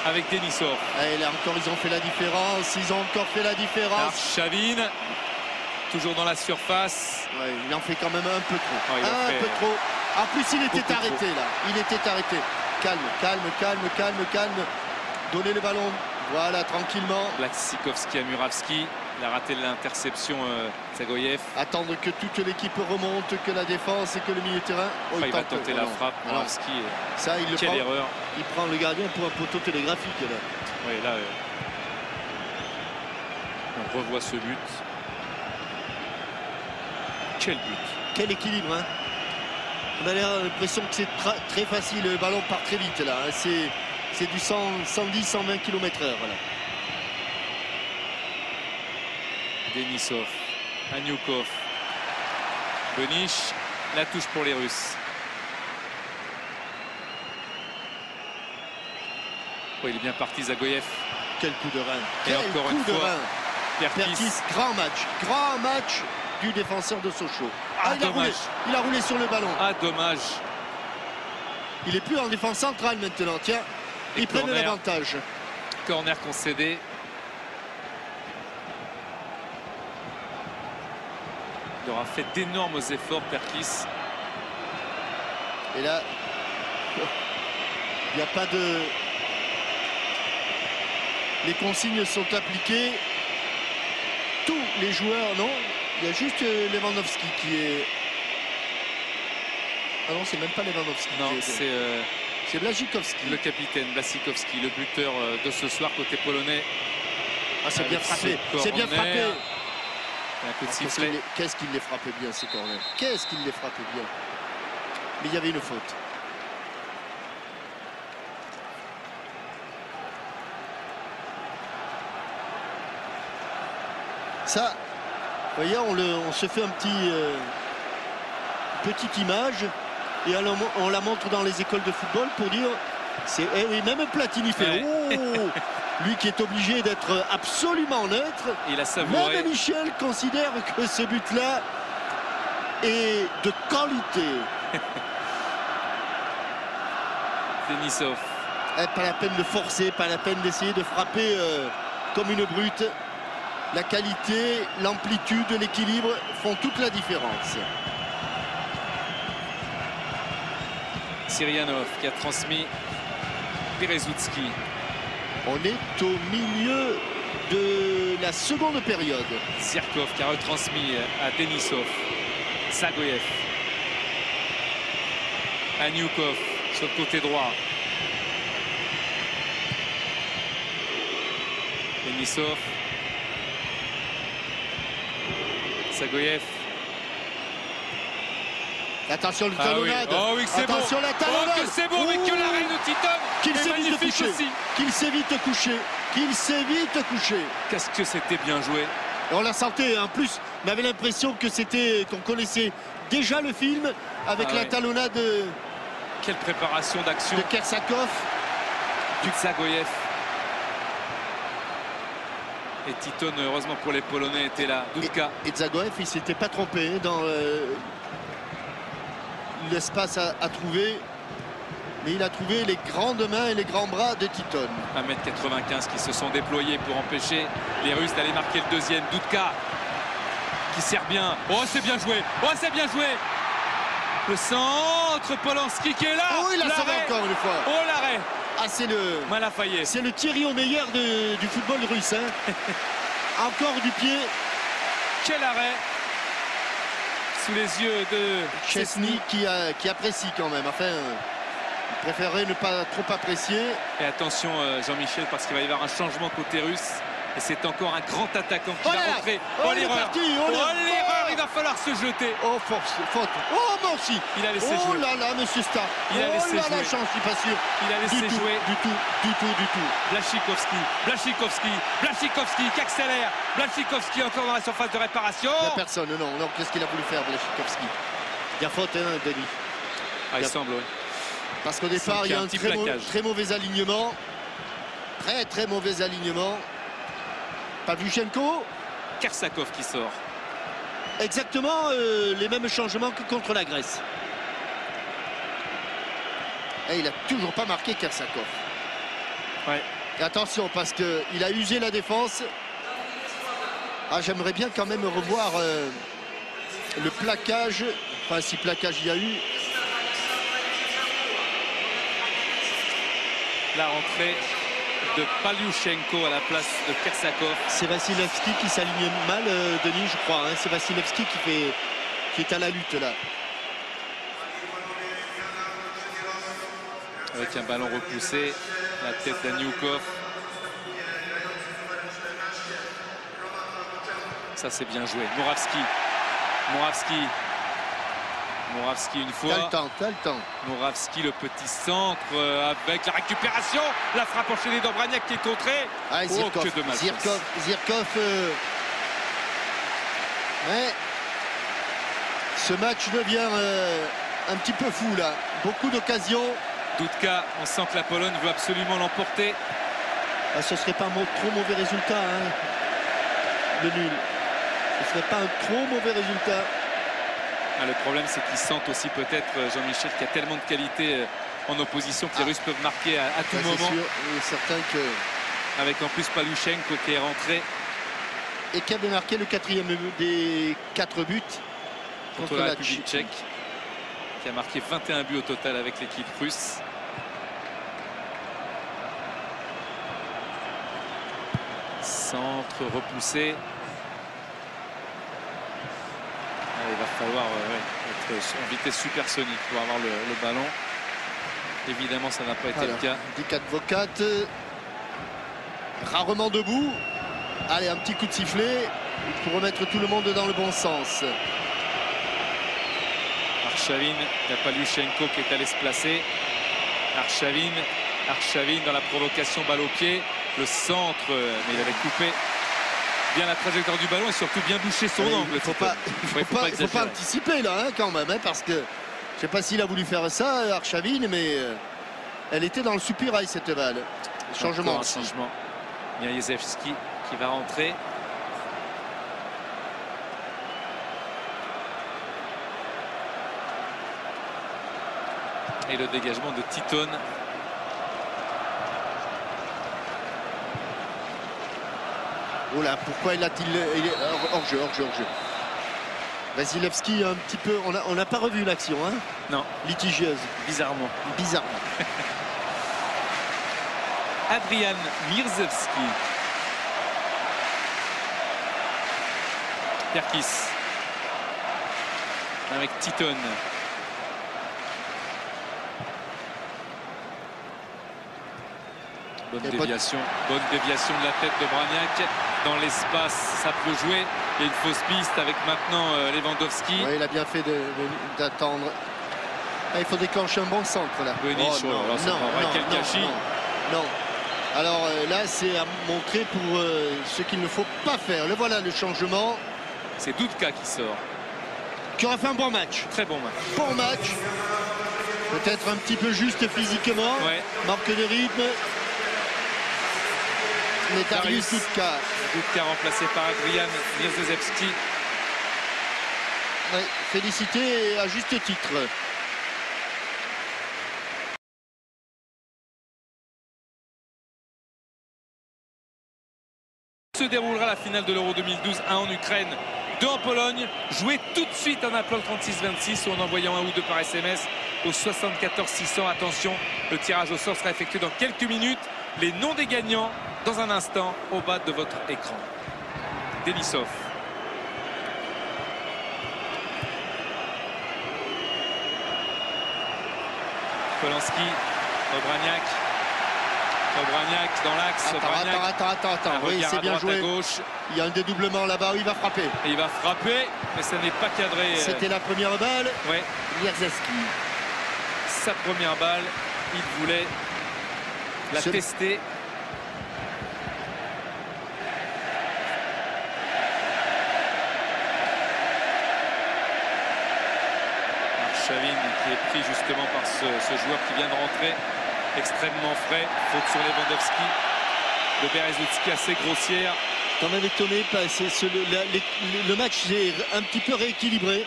Speaker 1: avec Denisov.
Speaker 2: Et là encore, ils ont fait la différence. Ils ont encore fait la différence.
Speaker 1: Arshavin, toujours dans la surface.
Speaker 2: Ouais, il en fait quand même un peu trop.
Speaker 1: Un
Speaker 2: peu trop. En plus, il était arrêté là. Il était arrêté. Calme. Donnez le ballon. Voilà, tranquillement.
Speaker 1: Blatsikovski à Muravski. Il a raté l'interception Zagoyev.
Speaker 2: Attendre que toute l'équipe remonte, que la défense et que le milieu de terrain.
Speaker 1: Oh, il va tenter la frappe. Muravski.
Speaker 2: Ça,
Speaker 1: quelle erreur.
Speaker 2: Il prend le gardien pour un poteau télégraphique. Là.
Speaker 1: Oui, là, on revoit ce but. Quel but.
Speaker 2: Quel équilibre. Hein. On a l'impression que c'est très facile. Le ballon part très vite là. Hein. C'est du 110-120 km/h. Voilà.
Speaker 1: Denisov, Aniukov, Benich, la touche pour les Russes. Oh, il est bien parti, Zagoyev.
Speaker 2: Quel coup de rein.
Speaker 1: Et encore une fois,
Speaker 2: Perkis, grand match du défenseur de Sochaux. Il a roulé sur le ballon.
Speaker 1: Ah, dommage.
Speaker 2: Il est plus en défense centrale maintenant. Tiens, ils prennent l'avantage.
Speaker 1: Corner concédé. Il aura fait d'énormes efforts, Perkis.
Speaker 2: Et là, il n'y a pas de... Les consignes sont appliquées. Tous les joueurs, non. Il y a juste Lewandowski qui est... Ah non, c'est même pas Lewandowski.
Speaker 1: Non, c'est
Speaker 2: Blazikovski.
Speaker 1: Le capitaine Blazikovski, le buteur de ce soir côté polonais.
Speaker 2: Ah, c'est bien frappé. C'est bien frappé.
Speaker 1: Un coup de sifflet.
Speaker 2: Qu'est-ce qu'il les frappait bien, ces corners. Qu'est-ce qu'il les frappait bien. Mais il y avait une faute. Ça, vous voyez, on se fait un petite image et on la montre dans les écoles de football pour dire, et même Platini fait, oh, lui qui est obligé d'être absolument neutre.
Speaker 1: Il a savouré.
Speaker 2: Même Michel considère que ce but-là est de qualité.
Speaker 1: Denisov.
Speaker 2: Pas la peine de forcer, pas la peine d'essayer de frapper comme une brute. La qualité, l'amplitude, l'équilibre font toute la différence.
Speaker 1: Syrianov qui a transmis Berezutski.
Speaker 2: On est au milieu de la seconde période.
Speaker 1: Zirkov qui a retransmis à Denisov. Zagoyev. Aniukov sur le côté droit. Denisov. Zagoyev.
Speaker 2: Attention le talonnade.
Speaker 1: Oui. Oh oui, c'est bon.
Speaker 2: Attention la talonnade.
Speaker 1: Oh que c'est beau, mais que l'arrêt de Titon.
Speaker 2: Qu'il s'est vite
Speaker 1: magnifique
Speaker 2: couché.
Speaker 1: aussi.
Speaker 2: Qu'il s'est vite couché. Qu'il s'est vite couché.
Speaker 1: Qu'est-ce que c'était bien joué.
Speaker 2: Et on la sentait. En plus, on avait l'impression que c'était qu'on connaissait déjà le film avec la talonnade
Speaker 1: Quelle préparation d'action
Speaker 2: de Kersakov.
Speaker 1: Du Zagoyev. Et Titon, heureusement pour les Polonais, était là. Dudka.
Speaker 2: Et Zagoyev, il s'était pas trompé dans l'espace à trouver. Mais il a trouvé les grandes mains et les grands bras de Titon.
Speaker 1: 1m95 qui se sont déployés pour empêcher les Russes d'aller marquer le deuxième. Dudka qui sert bien. Oh, c'est bien joué. Oh, c'est bien joué. Le centre, Polanski qui est là.
Speaker 2: Oh, il a sauvé encore une fois.
Speaker 1: Oh, l'arrêt.
Speaker 2: Ah, c'est le
Speaker 1: Malafaye.
Speaker 2: C'est le Thierry au meilleur du football russe. Hein. Encore du pied.
Speaker 1: Quel arrêt. Sous les yeux de
Speaker 2: Chesny qui apprécie quand même. Enfin, il préférerait ne pas trop apprécier.
Speaker 1: Et attention Jean-Michel, parce qu'il va y avoir un changement côté russe. Et c'est encore un grand attaquant qui va rentrer. Oh, l'erreur. L'erreur, il va falloir se jeter.
Speaker 2: Oh, faute. Oh, moi aussi.
Speaker 1: Il a laissé jouer.
Speaker 2: Oh là là, monsieur Starr.
Speaker 1: Il a laissé jouer.
Speaker 2: La chance, je suis pas sûr.
Speaker 1: Il a laissé jouer.
Speaker 2: Du tout.
Speaker 1: Blaszczykowski qui accélère. Blaszczykowski encore dans la surface de réparation.
Speaker 2: Il n'y a personne, non. Qu'est-ce qu'il a voulu faire, Blaszczykowski? Il y a faute, hein, Denis.
Speaker 1: Ah, il semble, oui.
Speaker 2: Parce qu'au départ, il y a un très mauvais alignement. Très mauvais alignement. Pavlyuchenko.
Speaker 1: Kersakov qui sort.
Speaker 2: Exactement les mêmes changements que contre la Grèce. Et il n'a toujours pas marqué Kersakov.
Speaker 1: Ouais.
Speaker 2: Et attention, parce qu'il a usé la défense. Ah, j'aimerais bien quand même revoir le plaquage. Enfin, si plaquage il y a eu.
Speaker 1: La rentrée de Pavlyuchenko à la place de Kersakov.
Speaker 2: C'est Vasilevski qui s'aligne mal, Denis, je crois. Hein. C'est Vasilevski qui est à la lutte là.
Speaker 1: Avec un ballon repoussé, la tête d'Aniukov. Ça c'est bien joué. Moravski une fois.
Speaker 2: T'as le temps.
Speaker 1: Moravski, le petit centre avec la récupération. La frappe enchaînée d'Obraniak qui est contrée.
Speaker 2: Ah, Zirkov,
Speaker 1: que de malchance.
Speaker 2: Zirkov. Mais ce match devient un petit peu fou là. Beaucoup d'occasions.
Speaker 1: Dudka, on sent que la Pologne veut absolument l'emporter.
Speaker 2: Ah, ce serait pas un trop mauvais résultat. Hein. Le nul. Ce serait pas un trop mauvais résultat.
Speaker 1: Ah, le problème, c'est qu'ils sentent aussi peut-être, Jean-Michel, qu'il y a tellement de qualité en opposition que les Russes peuvent marquer à tout moment.
Speaker 2: C'est sûr, il est certain que...
Speaker 1: Avec en plus Pavlyuchenko qui est rentré.
Speaker 2: Et qui avait marqué le 4e des 4 buts
Speaker 1: contre la République tchèque. Qui a marqué 21 buts au total avec l'équipe russe. Centre repoussé. Il va falloir être en vitesse supersonique pour avoir le ballon. Évidemment, ça n'a pas été le cas.
Speaker 2: Dick Advocat, rarement debout. Allez, un petit coup de sifflet pour remettre tout le monde dans le bon sens.
Speaker 1: Arshavin, il y a Pavlyuchenko qui est allé se placer. Arshavin dans la provocation, balle au pied. Le centre, mais il avait coupé bien la trajectoire du ballon et surtout bien bouché son angle.
Speaker 2: Il ne faut pas anticiper là, hein, quand même, hein, parce que je ne sais pas s'il a voulu faire ça, Arshavin, mais elle était dans le soupirail cette balle. Changement.
Speaker 1: Miazewski qui va rentrer. Et le dégagement de Titon.
Speaker 2: Oh là, pourquoi il a-t-il hors-jeu. Vasilevski un petit peu, on n'a pas revu l'action, hein?
Speaker 1: Non.
Speaker 2: Litigieuse.
Speaker 1: Bizarrement. Adrian Mirzewski. Perkis avec Titon. Bonne déviation de la tête de Braniak dans l'espace, ça peut jouer. Il y a une fausse piste avec maintenant Lewandowski.
Speaker 2: Oui, il a bien fait d'attendre. Ah, il faut déclencher un bon centre là.
Speaker 1: Benish,
Speaker 2: non. Alors là, c'est à montrer pour ce qu'il ne faut pas faire. Le voilà, le changement.
Speaker 1: C'est Dudka qui sort.
Speaker 2: Qui aura fait un bon match.
Speaker 1: Très bon match.
Speaker 2: Bon match. Peut-être un petit peu juste physiquement.
Speaker 1: Ouais.
Speaker 2: Manque de rythme. Mais Darius Dudka.
Speaker 1: Dudka remplacé par Adrian Mirzewski.
Speaker 2: Ouais, félicité à juste titre.
Speaker 1: Se déroulera la finale de l'Euro 2012, 1 en Ukraine, 2 en Pologne. Jouez tout de suite en appelant le 3626 ou en envoyant un ou deux par SMS au 74 600. Attention, le tirage au sort sera effectué dans quelques minutes. Les noms des gagnants dans un instant au bas de votre écran. Denisov. Polanski, Obraniak. Obraniak dans l'axe.
Speaker 2: Attends. Oui, c'est bien joué.
Speaker 1: Gauche.
Speaker 2: Il y a un dédoublement là-bas où il va frapper.
Speaker 1: Et il va frapper, mais ça n'est pas cadré.
Speaker 2: C'était la première balle.
Speaker 1: Ouais.
Speaker 2: Mirzewski.
Speaker 1: Sa première balle, il voulait la tester. Arshavin qui est pris justement par ce joueur qui vient de rentrer, extrêmement frais. Faute sur Lewandowski de Berezutski, assez grossière.
Speaker 2: Quand même étonné, le match est un petit peu rééquilibré.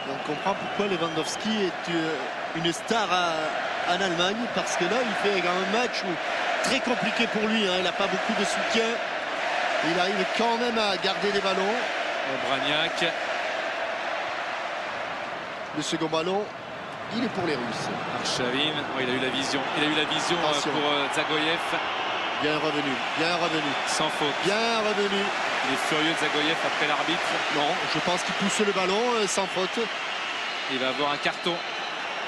Speaker 2: On comprend pourquoi Lewandowski est une star en Allemagne, parce que là il fait un match très compliqué pour lui, hein. Il n'a pas beaucoup de soutien, il arrive quand même à garder les ballons.
Speaker 1: Obraniak.
Speaker 2: Le second ballon, il est pour les Russes.
Speaker 1: Arshavin, oh, il a eu la vision pour Zagoyev.
Speaker 2: Bien revenu,
Speaker 1: sans faute,
Speaker 2: bien revenu.
Speaker 1: Il est furieux de Zagoyev après l'arbitre.
Speaker 2: Non, je pense qu'il pousse le ballon sans faute.
Speaker 1: Il va avoir un carton.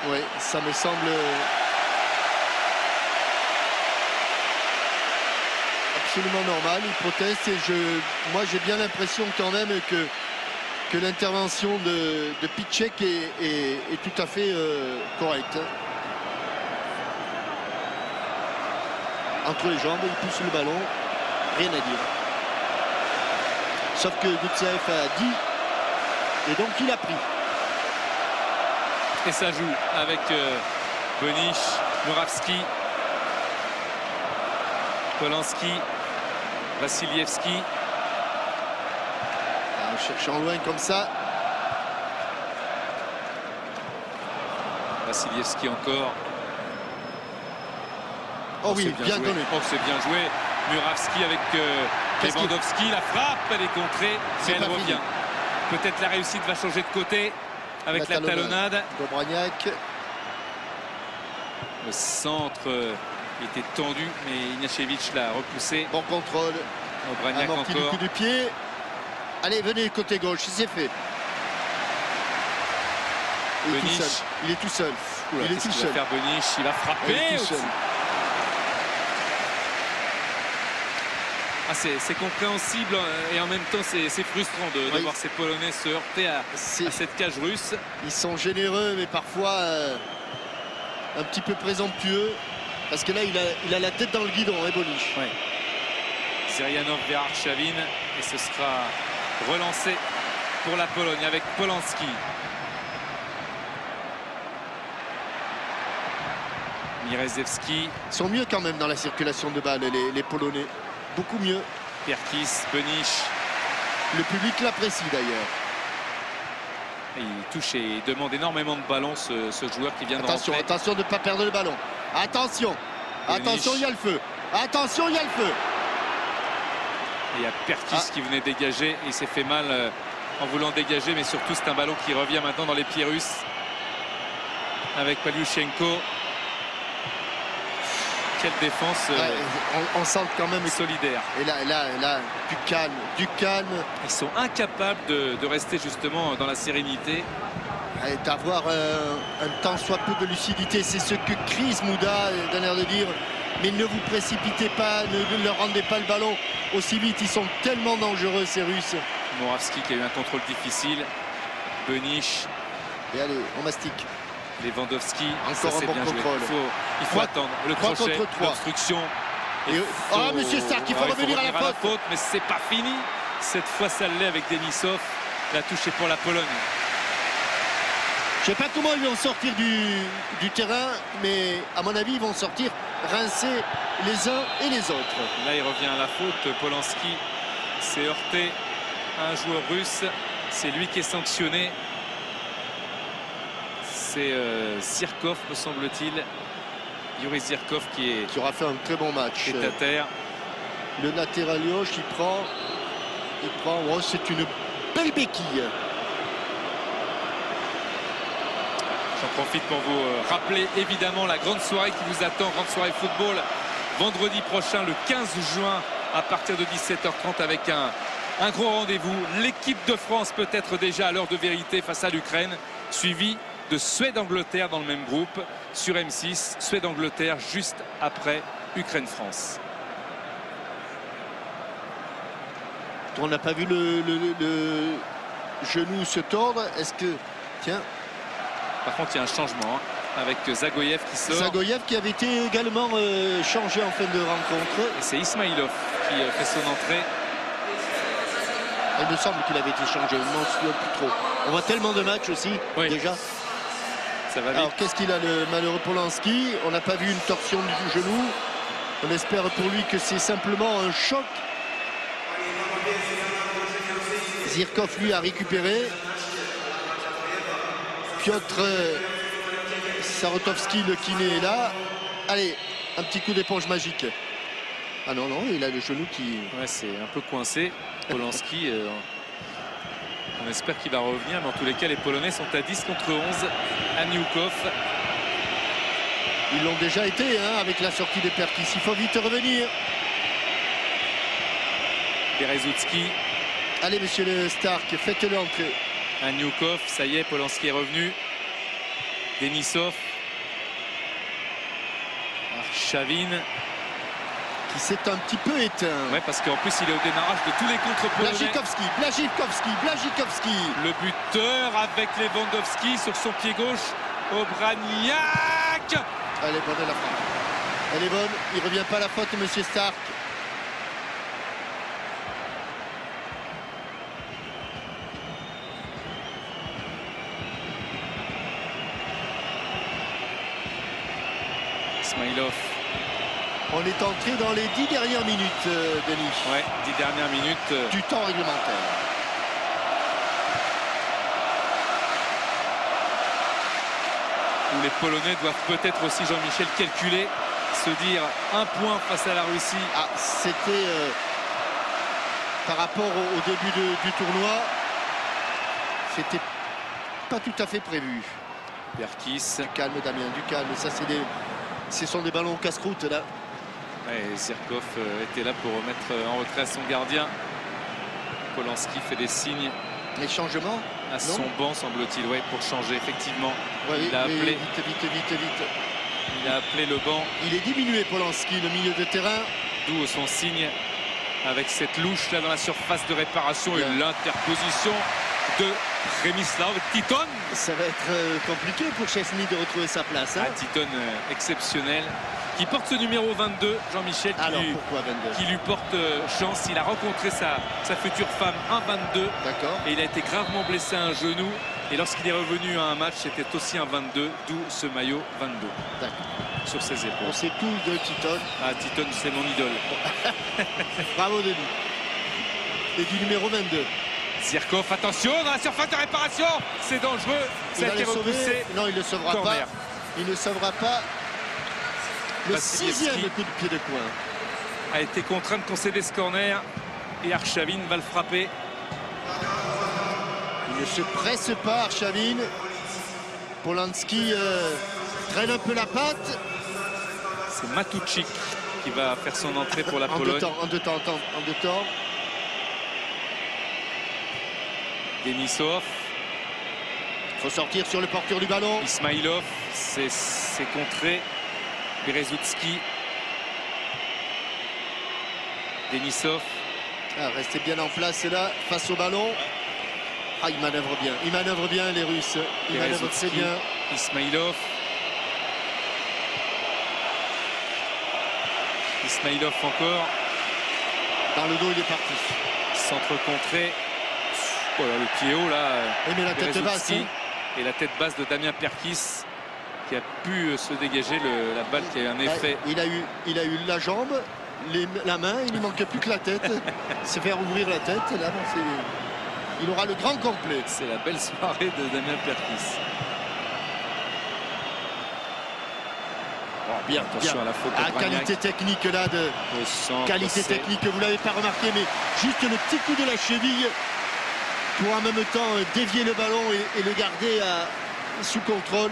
Speaker 2: Oui, ça me semble absolument normal. Il proteste et moi j'ai bien l'impression quand même que l'intervention de Piszczek est tout à fait correcte. Entre les jambes, il pousse le ballon, rien à dire. Sauf que Gutsaev a dit et donc il a pris.
Speaker 1: Et ça joue avec Benish, Murawski, Polanski, Vassilievski.
Speaker 2: Cherchant loin comme ça.
Speaker 1: Vassilievski encore.
Speaker 2: Oh oui, bien donné.
Speaker 1: Oh, c'est bien joué. Murawski avec Lewandowski. La frappe, elle est contrée, mais elle revient. Peut-être la réussite va changer de côté avec la talonnade.
Speaker 2: Obraniak.
Speaker 1: Le centre était tendu, mais Ignashevich l'a repoussé.
Speaker 2: Bon contrôle.
Speaker 1: Obraniak encore.
Speaker 2: Du coup du pied. Allez, venez côté gauche, c'est fait. Il est tout seul.
Speaker 1: Oula, il est tout seul. Benish, il va frapper. Ah, c'est compréhensible et en même temps c'est frustrant de voir ces Polonais se heurter à cette cage russe.
Speaker 2: Ils sont généreux mais parfois un petit peu présomptueux, parce que là il a la tête dans le guidon, Benish.
Speaker 1: Oui. Zirianov vers Arshavin et ce sera relancé pour la Pologne avec Polanski. Mirzewski.
Speaker 2: Ils sont mieux quand même dans la circulation de balles, les Polonais. Beaucoup mieux.
Speaker 1: Perkis, Benish.
Speaker 2: Le public l'apprécie d'ailleurs.
Speaker 1: Il touche et demande énormément de ballons, ce joueur qui vient de rentrer.
Speaker 2: Attention de ne pas perdre le ballon. Attention. Benish. Attention, il y a le feu. Attention, il y a le feu.
Speaker 1: Et il y a Perkis qui venait dégager. Et il s'est fait mal en voulant dégager. Mais surtout, c'est un ballon qui revient maintenant dans les pieds russes. Avec Paliuchenko. Quelle défense
Speaker 2: on sent quand même
Speaker 1: solidaire.
Speaker 2: Et là, du calme.
Speaker 1: Ils sont incapables de rester justement dans la sérénité.
Speaker 2: D'avoir un tant soit peu de lucidité. C'est ce que Chris Mouda a l'air de dire. Mais ne vous précipitez pas, ne leur rendez pas le ballon aussi vite. Ils sont tellement dangereux, ces Russes.
Speaker 1: Moravski qui a eu un contrôle difficile. Benich.
Speaker 2: Et allez, on mastique.
Speaker 1: Lewandowski,
Speaker 2: encore un bon contrôle.
Speaker 1: Il faut attendre le crochet, l'obstruction.
Speaker 2: Monsieur Stark, il faut revenir à la faute.
Speaker 1: Mais c'est pas fini. Cette fois, ça l'est avec Denisov. La touche est pour la Pologne.
Speaker 2: Je ne sais pas comment ils vont sortir du terrain, mais à mon avis, ils vont sortir rincés les uns et les autres.
Speaker 1: Là, il revient à la faute. Polanski s'est heurté à un joueur russe. C'est lui qui est sanctionné. C'est Zirkov, me semble-t-il. Yuri Zirkov qui
Speaker 2: aura fait un très bon match.
Speaker 1: Qui est à terre.
Speaker 2: Le latéral gauche, il prend. Oh, c'est une belle béquille.
Speaker 1: J'en profite pour vous rappeler évidemment la grande soirée qui vous attend, grande soirée football, vendredi prochain, le 15 juin, à partir de 17h30, avec un gros rendez-vous. L'équipe de France peut être déjà à l'heure de vérité face à l'Ukraine, suivi de Suède-Angleterre dans le même groupe sur M6. Suède-Angleterre juste après Ukraine-France.
Speaker 2: On n'a pas vu le genou se tordre. Est-ce que... Tiens.
Speaker 1: Par contre, il y a un changement avec Zagoyev qui sort.
Speaker 2: Zagoyev qui avait été également changé en fin de rencontre.
Speaker 1: Et c'est Ismailov qui fait son entrée.
Speaker 2: Il me semble qu'il avait été changé. Je ne m'en souviens plus trop. On voit tellement de matchs aussi, déjà.
Speaker 1: Ça va vite.
Speaker 2: Alors, qu'est-ce qu'il a, le malheureux Polanski? On n'a pas vu une torsion du genou. On espère pour lui que c'est simplement un choc. Zirkov, lui, a récupéré. Piotr Sarotovski, le kiné, est là. Allez, un petit coup d'éponge magique. Ah non, non, il a le genou qui...
Speaker 1: Ouais, c'est un peu coincé. Polanski, on espère qu'il va revenir. Mais en tous les cas, les Polonais sont à 10 contre 11 à Newkov.
Speaker 2: Ils l'ont déjà été avec la sortie des Perkis. Il faut vite revenir.
Speaker 1: Berezutski.
Speaker 2: Allez, monsieur le Stark, faites-le entrer.
Speaker 1: À Newkov, ça y est, Polanski est revenu. Denisov. Chavin.
Speaker 2: Qui s'est un petit peu éteint.
Speaker 1: Ouais, parce qu'en plus, il est au démarrage de tous les contre polonais.
Speaker 2: Blažíkovský.
Speaker 1: Le buteur avec Lewandowski sur son pied gauche. Obraniak.
Speaker 2: Elle est bonne, la frappe. Elle est bonne. Il ne revient pas à la faute, monsieur Stark.
Speaker 1: Ismailov.
Speaker 2: On est entré dans les 10 dernières minutes, Denis.
Speaker 1: Ouais, 10 dernières minutes.
Speaker 2: Du temps réglementaire.
Speaker 1: Où les Polonais doivent peut-être aussi, Jean-Michel, calculer, se dire un point face à la Russie.
Speaker 2: Ah, c'était par rapport au début du tournoi, c'était pas tout à fait prévu.
Speaker 1: Perkis.
Speaker 2: Du calme, Damien, du calme. Ça, ce sont des ballons casse-croûte là.
Speaker 1: Et Zirkov était là pour remettre en retrait son gardien. Polanski fait des signes.
Speaker 2: Les changements
Speaker 1: à son banc, semble-t-il, ouais, pour changer, effectivement.
Speaker 2: Ouais,
Speaker 1: il a appelé.
Speaker 2: Vite.
Speaker 1: Il a appelé le banc.
Speaker 2: Il est diminué, Polanski, le milieu de terrain.
Speaker 1: D'où son signe avec cette louche là dans la surface de réparation et l'interposition de Przemysław Tytoń.
Speaker 2: Ça va être compliqué pour Szczęsny de retrouver sa place.
Speaker 1: Tytoń exceptionnel. Qui porte ce numéro 22, Jean-Michel, qui lui porte chance. Il a rencontré sa future femme un 22.
Speaker 2: D'accord.
Speaker 1: Et il a été gravement blessé à un genou. Et lorsqu'il est revenu à un match, c'était aussi un 22, d'où ce maillot 22.
Speaker 2: D'accord.
Speaker 1: Sur ses épaules.
Speaker 2: On sait tout de Tytoń.
Speaker 1: Ah, Tytoń, c'est mon idole.
Speaker 2: Bravo, Denis. Et du numéro 22.
Speaker 1: Zirkov, attention, dans la surface de réparation. C'est dangereux. Ça a été repoussé.
Speaker 2: Non, il ne sauvera pas. Il ne sauvera pas. Le 6e coup de pied de coin.
Speaker 1: A été contraint de concéder ce corner. Et Arshavin va le frapper.
Speaker 2: Il ne se presse pas, Arshavin. Polanski traîne un peu la patte.
Speaker 1: C'est Matušik qui va faire son entrée pour la Pologne.
Speaker 2: En deux temps.
Speaker 1: Denisov.
Speaker 2: Il faut sortir sur le porteur du ballon.
Speaker 1: Ismailov, c'est contré. Berezutski. Denisov.
Speaker 2: Restez bien en place là, face au ballon. Il manœuvre bien les Russes. Ils manœuvrent très bien.
Speaker 1: Ismailov. Ismailov encore.
Speaker 2: Dans le dos, il est parti.
Speaker 1: Centre contré. Voilà, le pied haut là.
Speaker 2: Mais la tête basse.
Speaker 1: Et la tête basse de Damien Perkis qui a pu se dégager la balle qui a eu un effet.
Speaker 2: Il a eu la jambe, la main, il ne manque plus que la tête. C'est faire ouvrir la tête. Là, il aura le grand complet.
Speaker 1: C'est la belle soirée de Damien Perkis.
Speaker 2: Bien.
Speaker 1: À la faute de
Speaker 2: qualité technique là qualité technique, vous l'avez pas remarqué, mais juste le petit coup de la cheville pour en même temps dévier le ballon et le garder sous contrôle.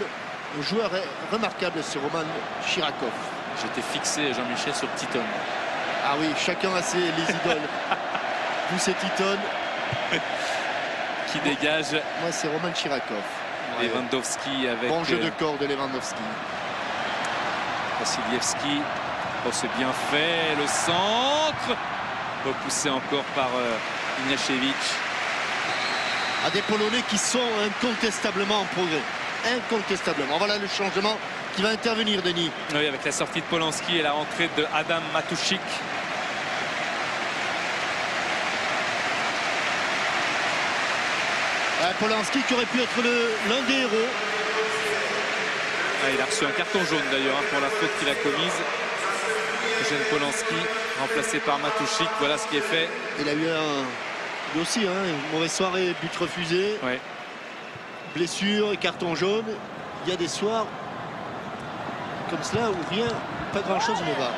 Speaker 2: Un joueur remarquable, c'est Roman Chirakov.
Speaker 1: J'étais fixé, Jean-Michel, sur Titon.
Speaker 2: Ah oui, chacun a les idoles. Vous, c'est Titon.
Speaker 1: Qui dégage.
Speaker 2: Moi, c'est Roman Chirakov.
Speaker 1: Lewandowski avec...
Speaker 2: Bon jeu de corps de Lewandowski.
Speaker 1: Vassilievski. Oh, c'est bien fait. Le centre. Repoussé encore par Ignacevic.
Speaker 2: Des Polonais qui sont incontestablement en progrès. Incontestablement. Voilà le changement qui va intervenir, Denis.
Speaker 1: Oui, avec la sortie de Polanski et la rentrée de Adam Matušik.
Speaker 2: Polanski qui aurait pu être l'un des héros.
Speaker 1: Il a reçu un carton jaune d'ailleurs pour la faute qu'il a commise. Eugène Polanski, remplacé par Matušik. Voilà ce qui est fait.
Speaker 2: Il a eu lui aussi une mauvaise soirée, but refusé.
Speaker 1: Ouais.
Speaker 2: Blessure, carton jaune. Il y a des soirs comme cela où pas grand chose ne va.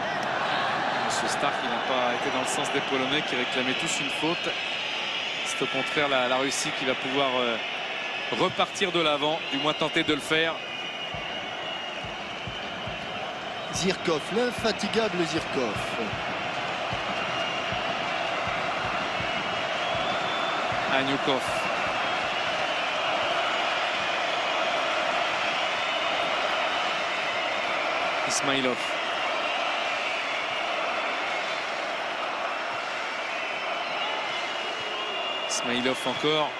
Speaker 1: Monsieur Stark, il n'a pas été dans le sens des Polonais qui réclamaient tous une faute. C'est au contraire la Russie qui va pouvoir repartir de l'avant, du moins tenter de le faire.
Speaker 2: Zirkov, l'infatigable Zirkov.
Speaker 1: Anyukov. Ismailov. Ismailov encore.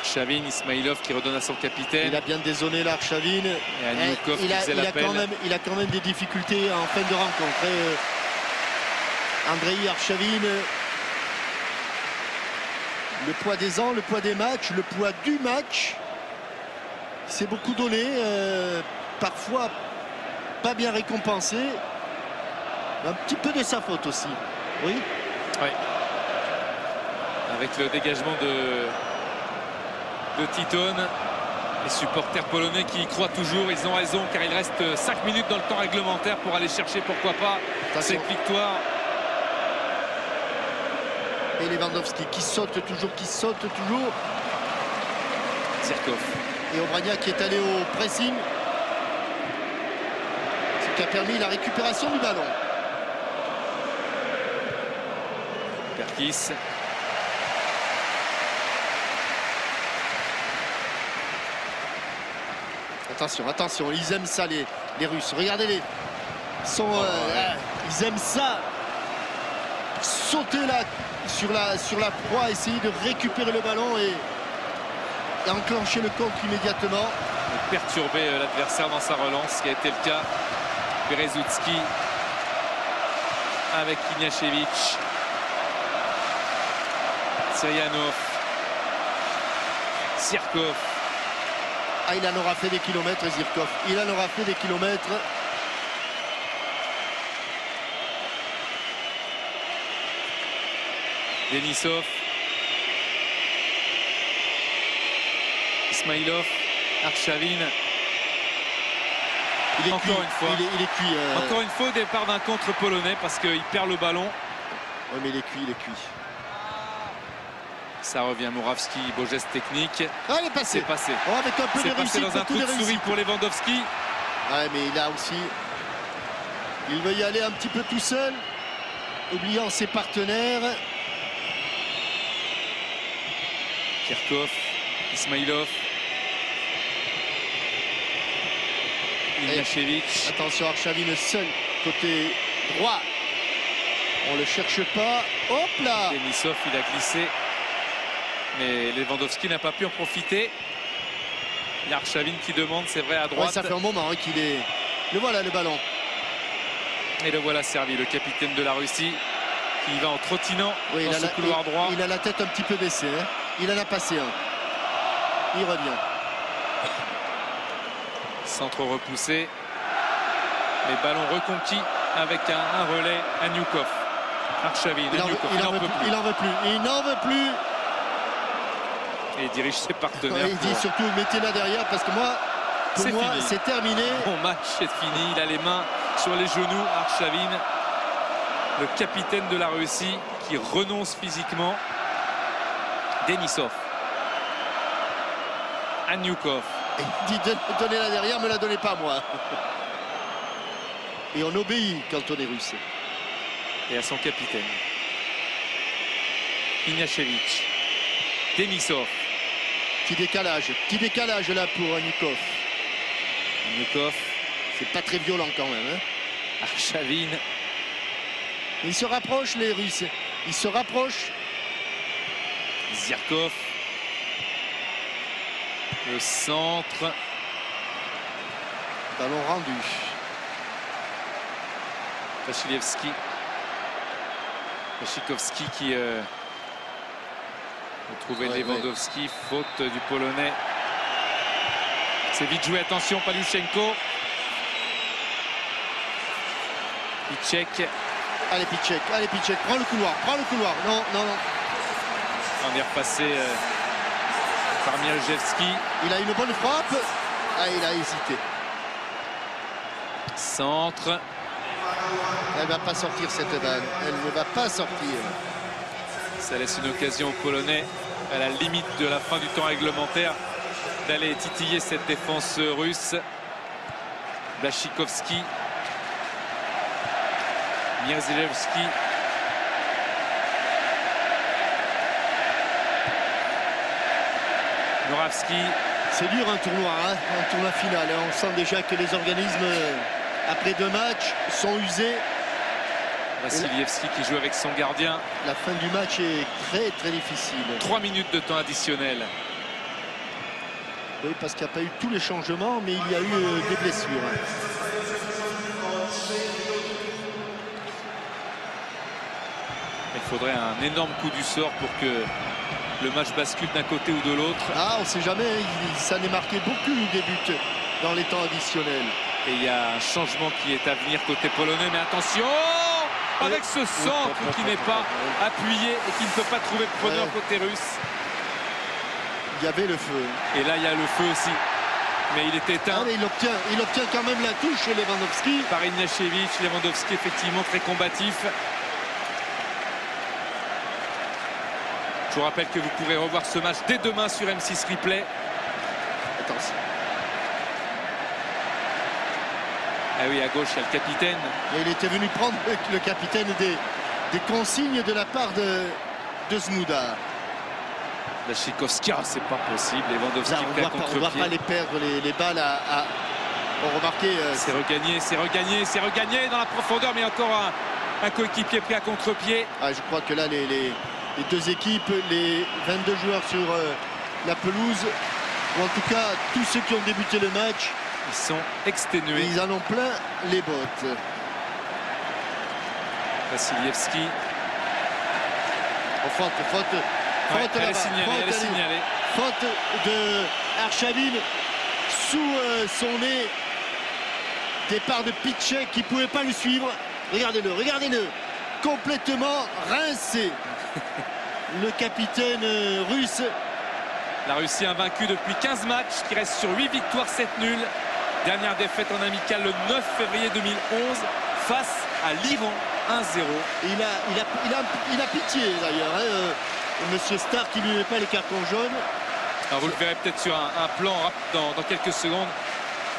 Speaker 1: Arshavin, Ismailov qui redonne à son capitaine.
Speaker 2: Il a bien dézonné là, Arshavin.
Speaker 1: Et Anyukov qui faisait l'appel.
Speaker 2: Il a quand même des difficultés en fin de rencontre. Andrei Arshavin. Le poids des ans, le poids des matchs, le poids du match. Il s'est beaucoup donné. Parfois pas bien récompensé. Un petit peu de sa faute aussi. Oui.
Speaker 1: Oui. Avec le dégagement de Titon. Les supporters polonais qui y croient toujours, ils ont raison car il reste 5 minutes dans le temps réglementaire pour aller chercher, pourquoi pas, cette victoire.
Speaker 2: Et Lewandowski qui saute toujours.
Speaker 1: Zirkov.
Speaker 2: Et Obrania qui est allé au pressing. Ce qui a permis la récupération du ballon.
Speaker 1: Perkis.
Speaker 2: Attention, ils aiment ça les Russes. Regardez-les. Ils aiment ça. Sauter là sur la proie, essayer de récupérer le ballon et enclencher le contre immédiatement.
Speaker 1: Perturber l'adversaire dans sa relance, ce qui a été le cas. Berezutski avec Ignacevic. Sirianov. Zirkov.
Speaker 2: Il en aura fait des kilomètres, Zirkov. Il en aura fait des kilomètres.
Speaker 1: Denisov. Ismailov. Arshavin.
Speaker 2: Encore une fois,
Speaker 1: au départ d'un contre polonais parce qu'il perd le ballon.
Speaker 2: Oui, mais il est cuit, il est cuit.
Speaker 1: Ça revient, Moravski, beau geste technique.
Speaker 2: Ah, il est passé.
Speaker 1: C'est passé.
Speaker 2: Oh, avec un peu de
Speaker 1: C'est passé
Speaker 2: réussite
Speaker 1: dans un
Speaker 2: pour
Speaker 1: trou
Speaker 2: tous
Speaker 1: de
Speaker 2: les
Speaker 1: souris
Speaker 2: réussites.
Speaker 1: pour Lewandowski.
Speaker 2: Ouais, mais il a aussi... Il veut y aller un petit peu tout seul, oubliant ses partenaires.
Speaker 1: Kirkov, Ismailov. Ignashevich.
Speaker 2: Attention, Arshavin seul, côté droit. On le cherche pas. Hop là!
Speaker 1: Denisov, il a glissé. Mais Lewandowski n'a pas pu en profiter. Il y a Arshavin qui demande, c'est vrai, à droite.
Speaker 2: Ouais, ça fait un moment hein, qu'il est... Le voilà, le ballon.
Speaker 1: Et le voilà servi, le capitaine de la Russie, qui va en trottinant
Speaker 2: Oui,
Speaker 1: dans ce couloir droit.
Speaker 2: Il a la tête un petit peu baissée. Hein. Il en a passé un. Il revient.
Speaker 1: Centre repoussé. Mais ballon reconquis avec un relais à Newkov. Arshavin,
Speaker 2: Il n'en veut plus. Il n'en veut plus.
Speaker 1: Et il dirige ses partenaires.
Speaker 2: Ouais, il dit surtout mettez-la derrière parce que moi, pour moi, c'est terminé.
Speaker 1: Mon match est fini. Il a les mains sur les genoux. Arshavin, le capitaine de la Russie, qui renonce physiquement. Denisov. Anyukov.
Speaker 2: Il dit donnez-la derrière, me la donnez pas moi. Et on obéit quand on est russe.
Speaker 1: Et à son capitaine. Ignashevich. Denisov.
Speaker 2: Petit décalage là pour Anyukov.
Speaker 1: Anyukov.
Speaker 2: C'est pas très violent quand même. Hein.
Speaker 1: Arshavin.
Speaker 2: Ils se rapprochent les Russes. Ils se rapprochent.
Speaker 1: Zirkov. Le centre.
Speaker 2: Ballon rendu.
Speaker 1: Vachilievski. Vachikovski qui retrouvait Lewandowski. Faute du Polonais. C'est vite joué. Attention, Pavlyuchenko. Piszczek.
Speaker 2: Allez Piszczek, prends le couloir. Non.
Speaker 1: On est repassé par Miroszewski.
Speaker 2: Il a une bonne frappe. Ah, il a hésité.
Speaker 1: Centre.
Speaker 2: Elle ne va pas sortir cette balle. Elle ne va pas sortir.
Speaker 1: Ça laisse une occasion aux Polonais à la limite de la fin du temps réglementaire d'aller titiller cette défense russe. Błaszczykowski. Miroszewski. Moravski.
Speaker 2: C'est dur un tournoi, hein, un tournoi final. On sent déjà que les organismes, après 2 matchs, sont usés.
Speaker 1: Vassilievski qui joue avec son gardien.
Speaker 2: La fin du match est très difficile.
Speaker 1: 3 minutes de temps additionnel.
Speaker 2: Oui, parce qu'il n'y a pas eu tous les changements, mais il y a eu des blessures.
Speaker 1: Il faudrait un énorme coup du sort pour que le match bascule d'un côté ou de l'autre.
Speaker 2: Ah, on ne sait jamais, ça n'est marqué beaucoup des buts dans les temps additionnels.
Speaker 1: Et il y a un changement qui est à venir côté polonais, mais attention avec ce centre qui n'est pas appuyé et qui ne peut pas trouver de preneur côté russe.
Speaker 2: Il y avait le feu.
Speaker 1: Et là, il y a le feu aussi. Mais il est éteint.
Speaker 2: Ah, mais il obtient quand même la touche, Lewandowski.
Speaker 1: Par Ignashevich. Lewandowski, effectivement, très combatif. Je vous rappelle que vous pourrez revoir ce match dès demain sur M6 Replay.
Speaker 2: Attention.
Speaker 1: Ah oui, à gauche, il y a le capitaine.
Speaker 2: Et il était venu prendre le capitaine des consignes de la part de Zmuda.
Speaker 1: Błaszczykowski, c'est pas possible. Lewandowski
Speaker 2: on ne va pas les perdre, les balles à remarquer.
Speaker 1: C'est regagné dans la profondeur, mais encore un coéquipier pris à contre-pied.
Speaker 2: Ah, je crois que là, les 2 équipes, les 22 joueurs sur la pelouse, ou en tout cas tous ceux qui ont débuté le match,
Speaker 1: ils sont exténués.
Speaker 2: Ils en ont plein les bottes.
Speaker 1: Vassilievski.
Speaker 2: Faute
Speaker 1: elle est signalée.
Speaker 2: Faute de Arshavin sous son nez. Départ de Piszczek qui ne pouvait pas le suivre. Regardez-le. Complètement rincé. Le capitaine russe.
Speaker 1: La Russie invaincue depuis 15 matchs, qui reste sur 8 victoires, 7 nuls. Dernière défaite en amical le 9 février 2011 face à l'Iran. 1-0.
Speaker 2: Il a pitié d'ailleurs, hein, Monsieur Stark qui lui met pas les cartons jaunes.
Speaker 1: Alors vous le verrez peut-être sur un plan dans quelques secondes.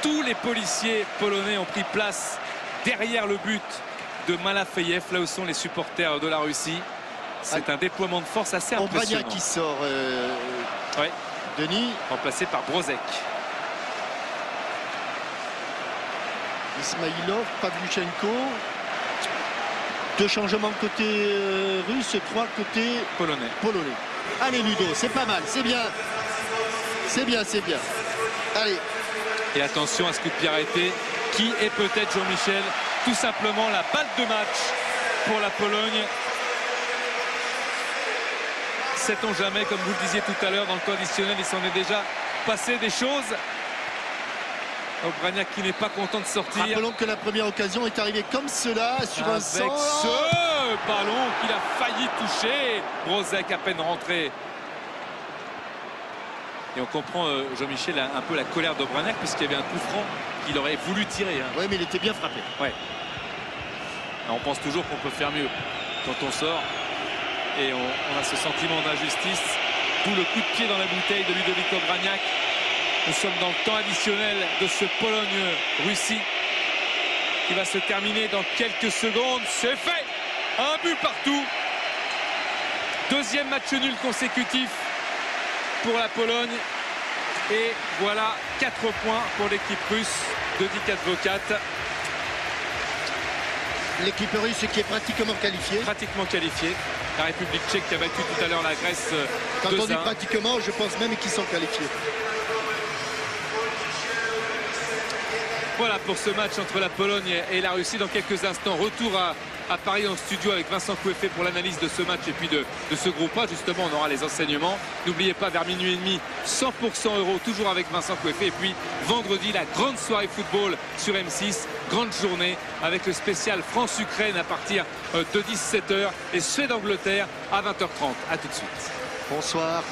Speaker 1: Tous les policiers polonais ont pris place derrière le but de Malafeyev, là où sont les supporters de la Russie. C'est un déploiement de force assez impressionnant.
Speaker 2: Obraniak qui sort,
Speaker 1: ouais.
Speaker 2: Denis.
Speaker 1: Remplacé par Brozek.
Speaker 2: Ismailov, Pavlyuchenko. 2 changements côté russe, 3 côté polonais. Allez Ludo, c'est pas mal, c'est bien. C'est bien. Allez.
Speaker 1: Et attention à ce coup de pied arrêté, qui est peut-être Jean-Michel, tout simplement la balle de match pour la Pologne. Sait-on jamais, comme vous le disiez tout à l'heure, dans le temps additionnel, il s'en est déjà passé des choses. Obraniak qui n'est pas content de sortir.
Speaker 2: Rappelons que la première occasion est arrivée comme cela, sur un centre.
Speaker 1: Avec ce ballon qu'il a failli toucher. Brozek à peine rentré. Et on comprend, Jean-Michel, un peu la colère d'Obraniak, puisqu'il y avait un coup franc qu'il aurait voulu tirer. Hein.
Speaker 2: Oui, mais il était bien frappé.
Speaker 1: Ouais. On pense toujours qu'on peut faire mieux quand on sort. Et on a ce sentiment d'injustice. D'où le coup de pied dans la bouteille de Ludovic Obraniak. Nous sommes dans le temps additionnel de ce Pologne-Russie qui va se terminer dans quelques secondes. C'est fait! Un but partout. Deuxième match nul consécutif pour la Pologne. Et voilà 4 points pour l'équipe russe de Dick Advocat.
Speaker 2: L'équipe russe qui est pratiquement qualifiée.
Speaker 1: La République tchèque qui a battu tout à l'heure la Grèce 2-1.
Speaker 2: Quand on dit pratiquement, je pense même qu'ils sont qualifiés.
Speaker 1: Voilà pour ce match entre la Pologne et la Russie. Dans quelques instants, retour à Paris en studio avec Vincent Coueffet pour l'analyse de ce match et puis de ce groupe A. Justement, on aura les enseignements. N'oubliez pas, vers minuit et demi, 100% euros, toujours avec Vincent Coueffet. Et puis vendredi, la grande soirée football sur M6. Grande journée avec le spécial France-Ukraine à partir de 17h et Suède-Angleterre à 20h30. A tout de suite.
Speaker 2: Bonsoir.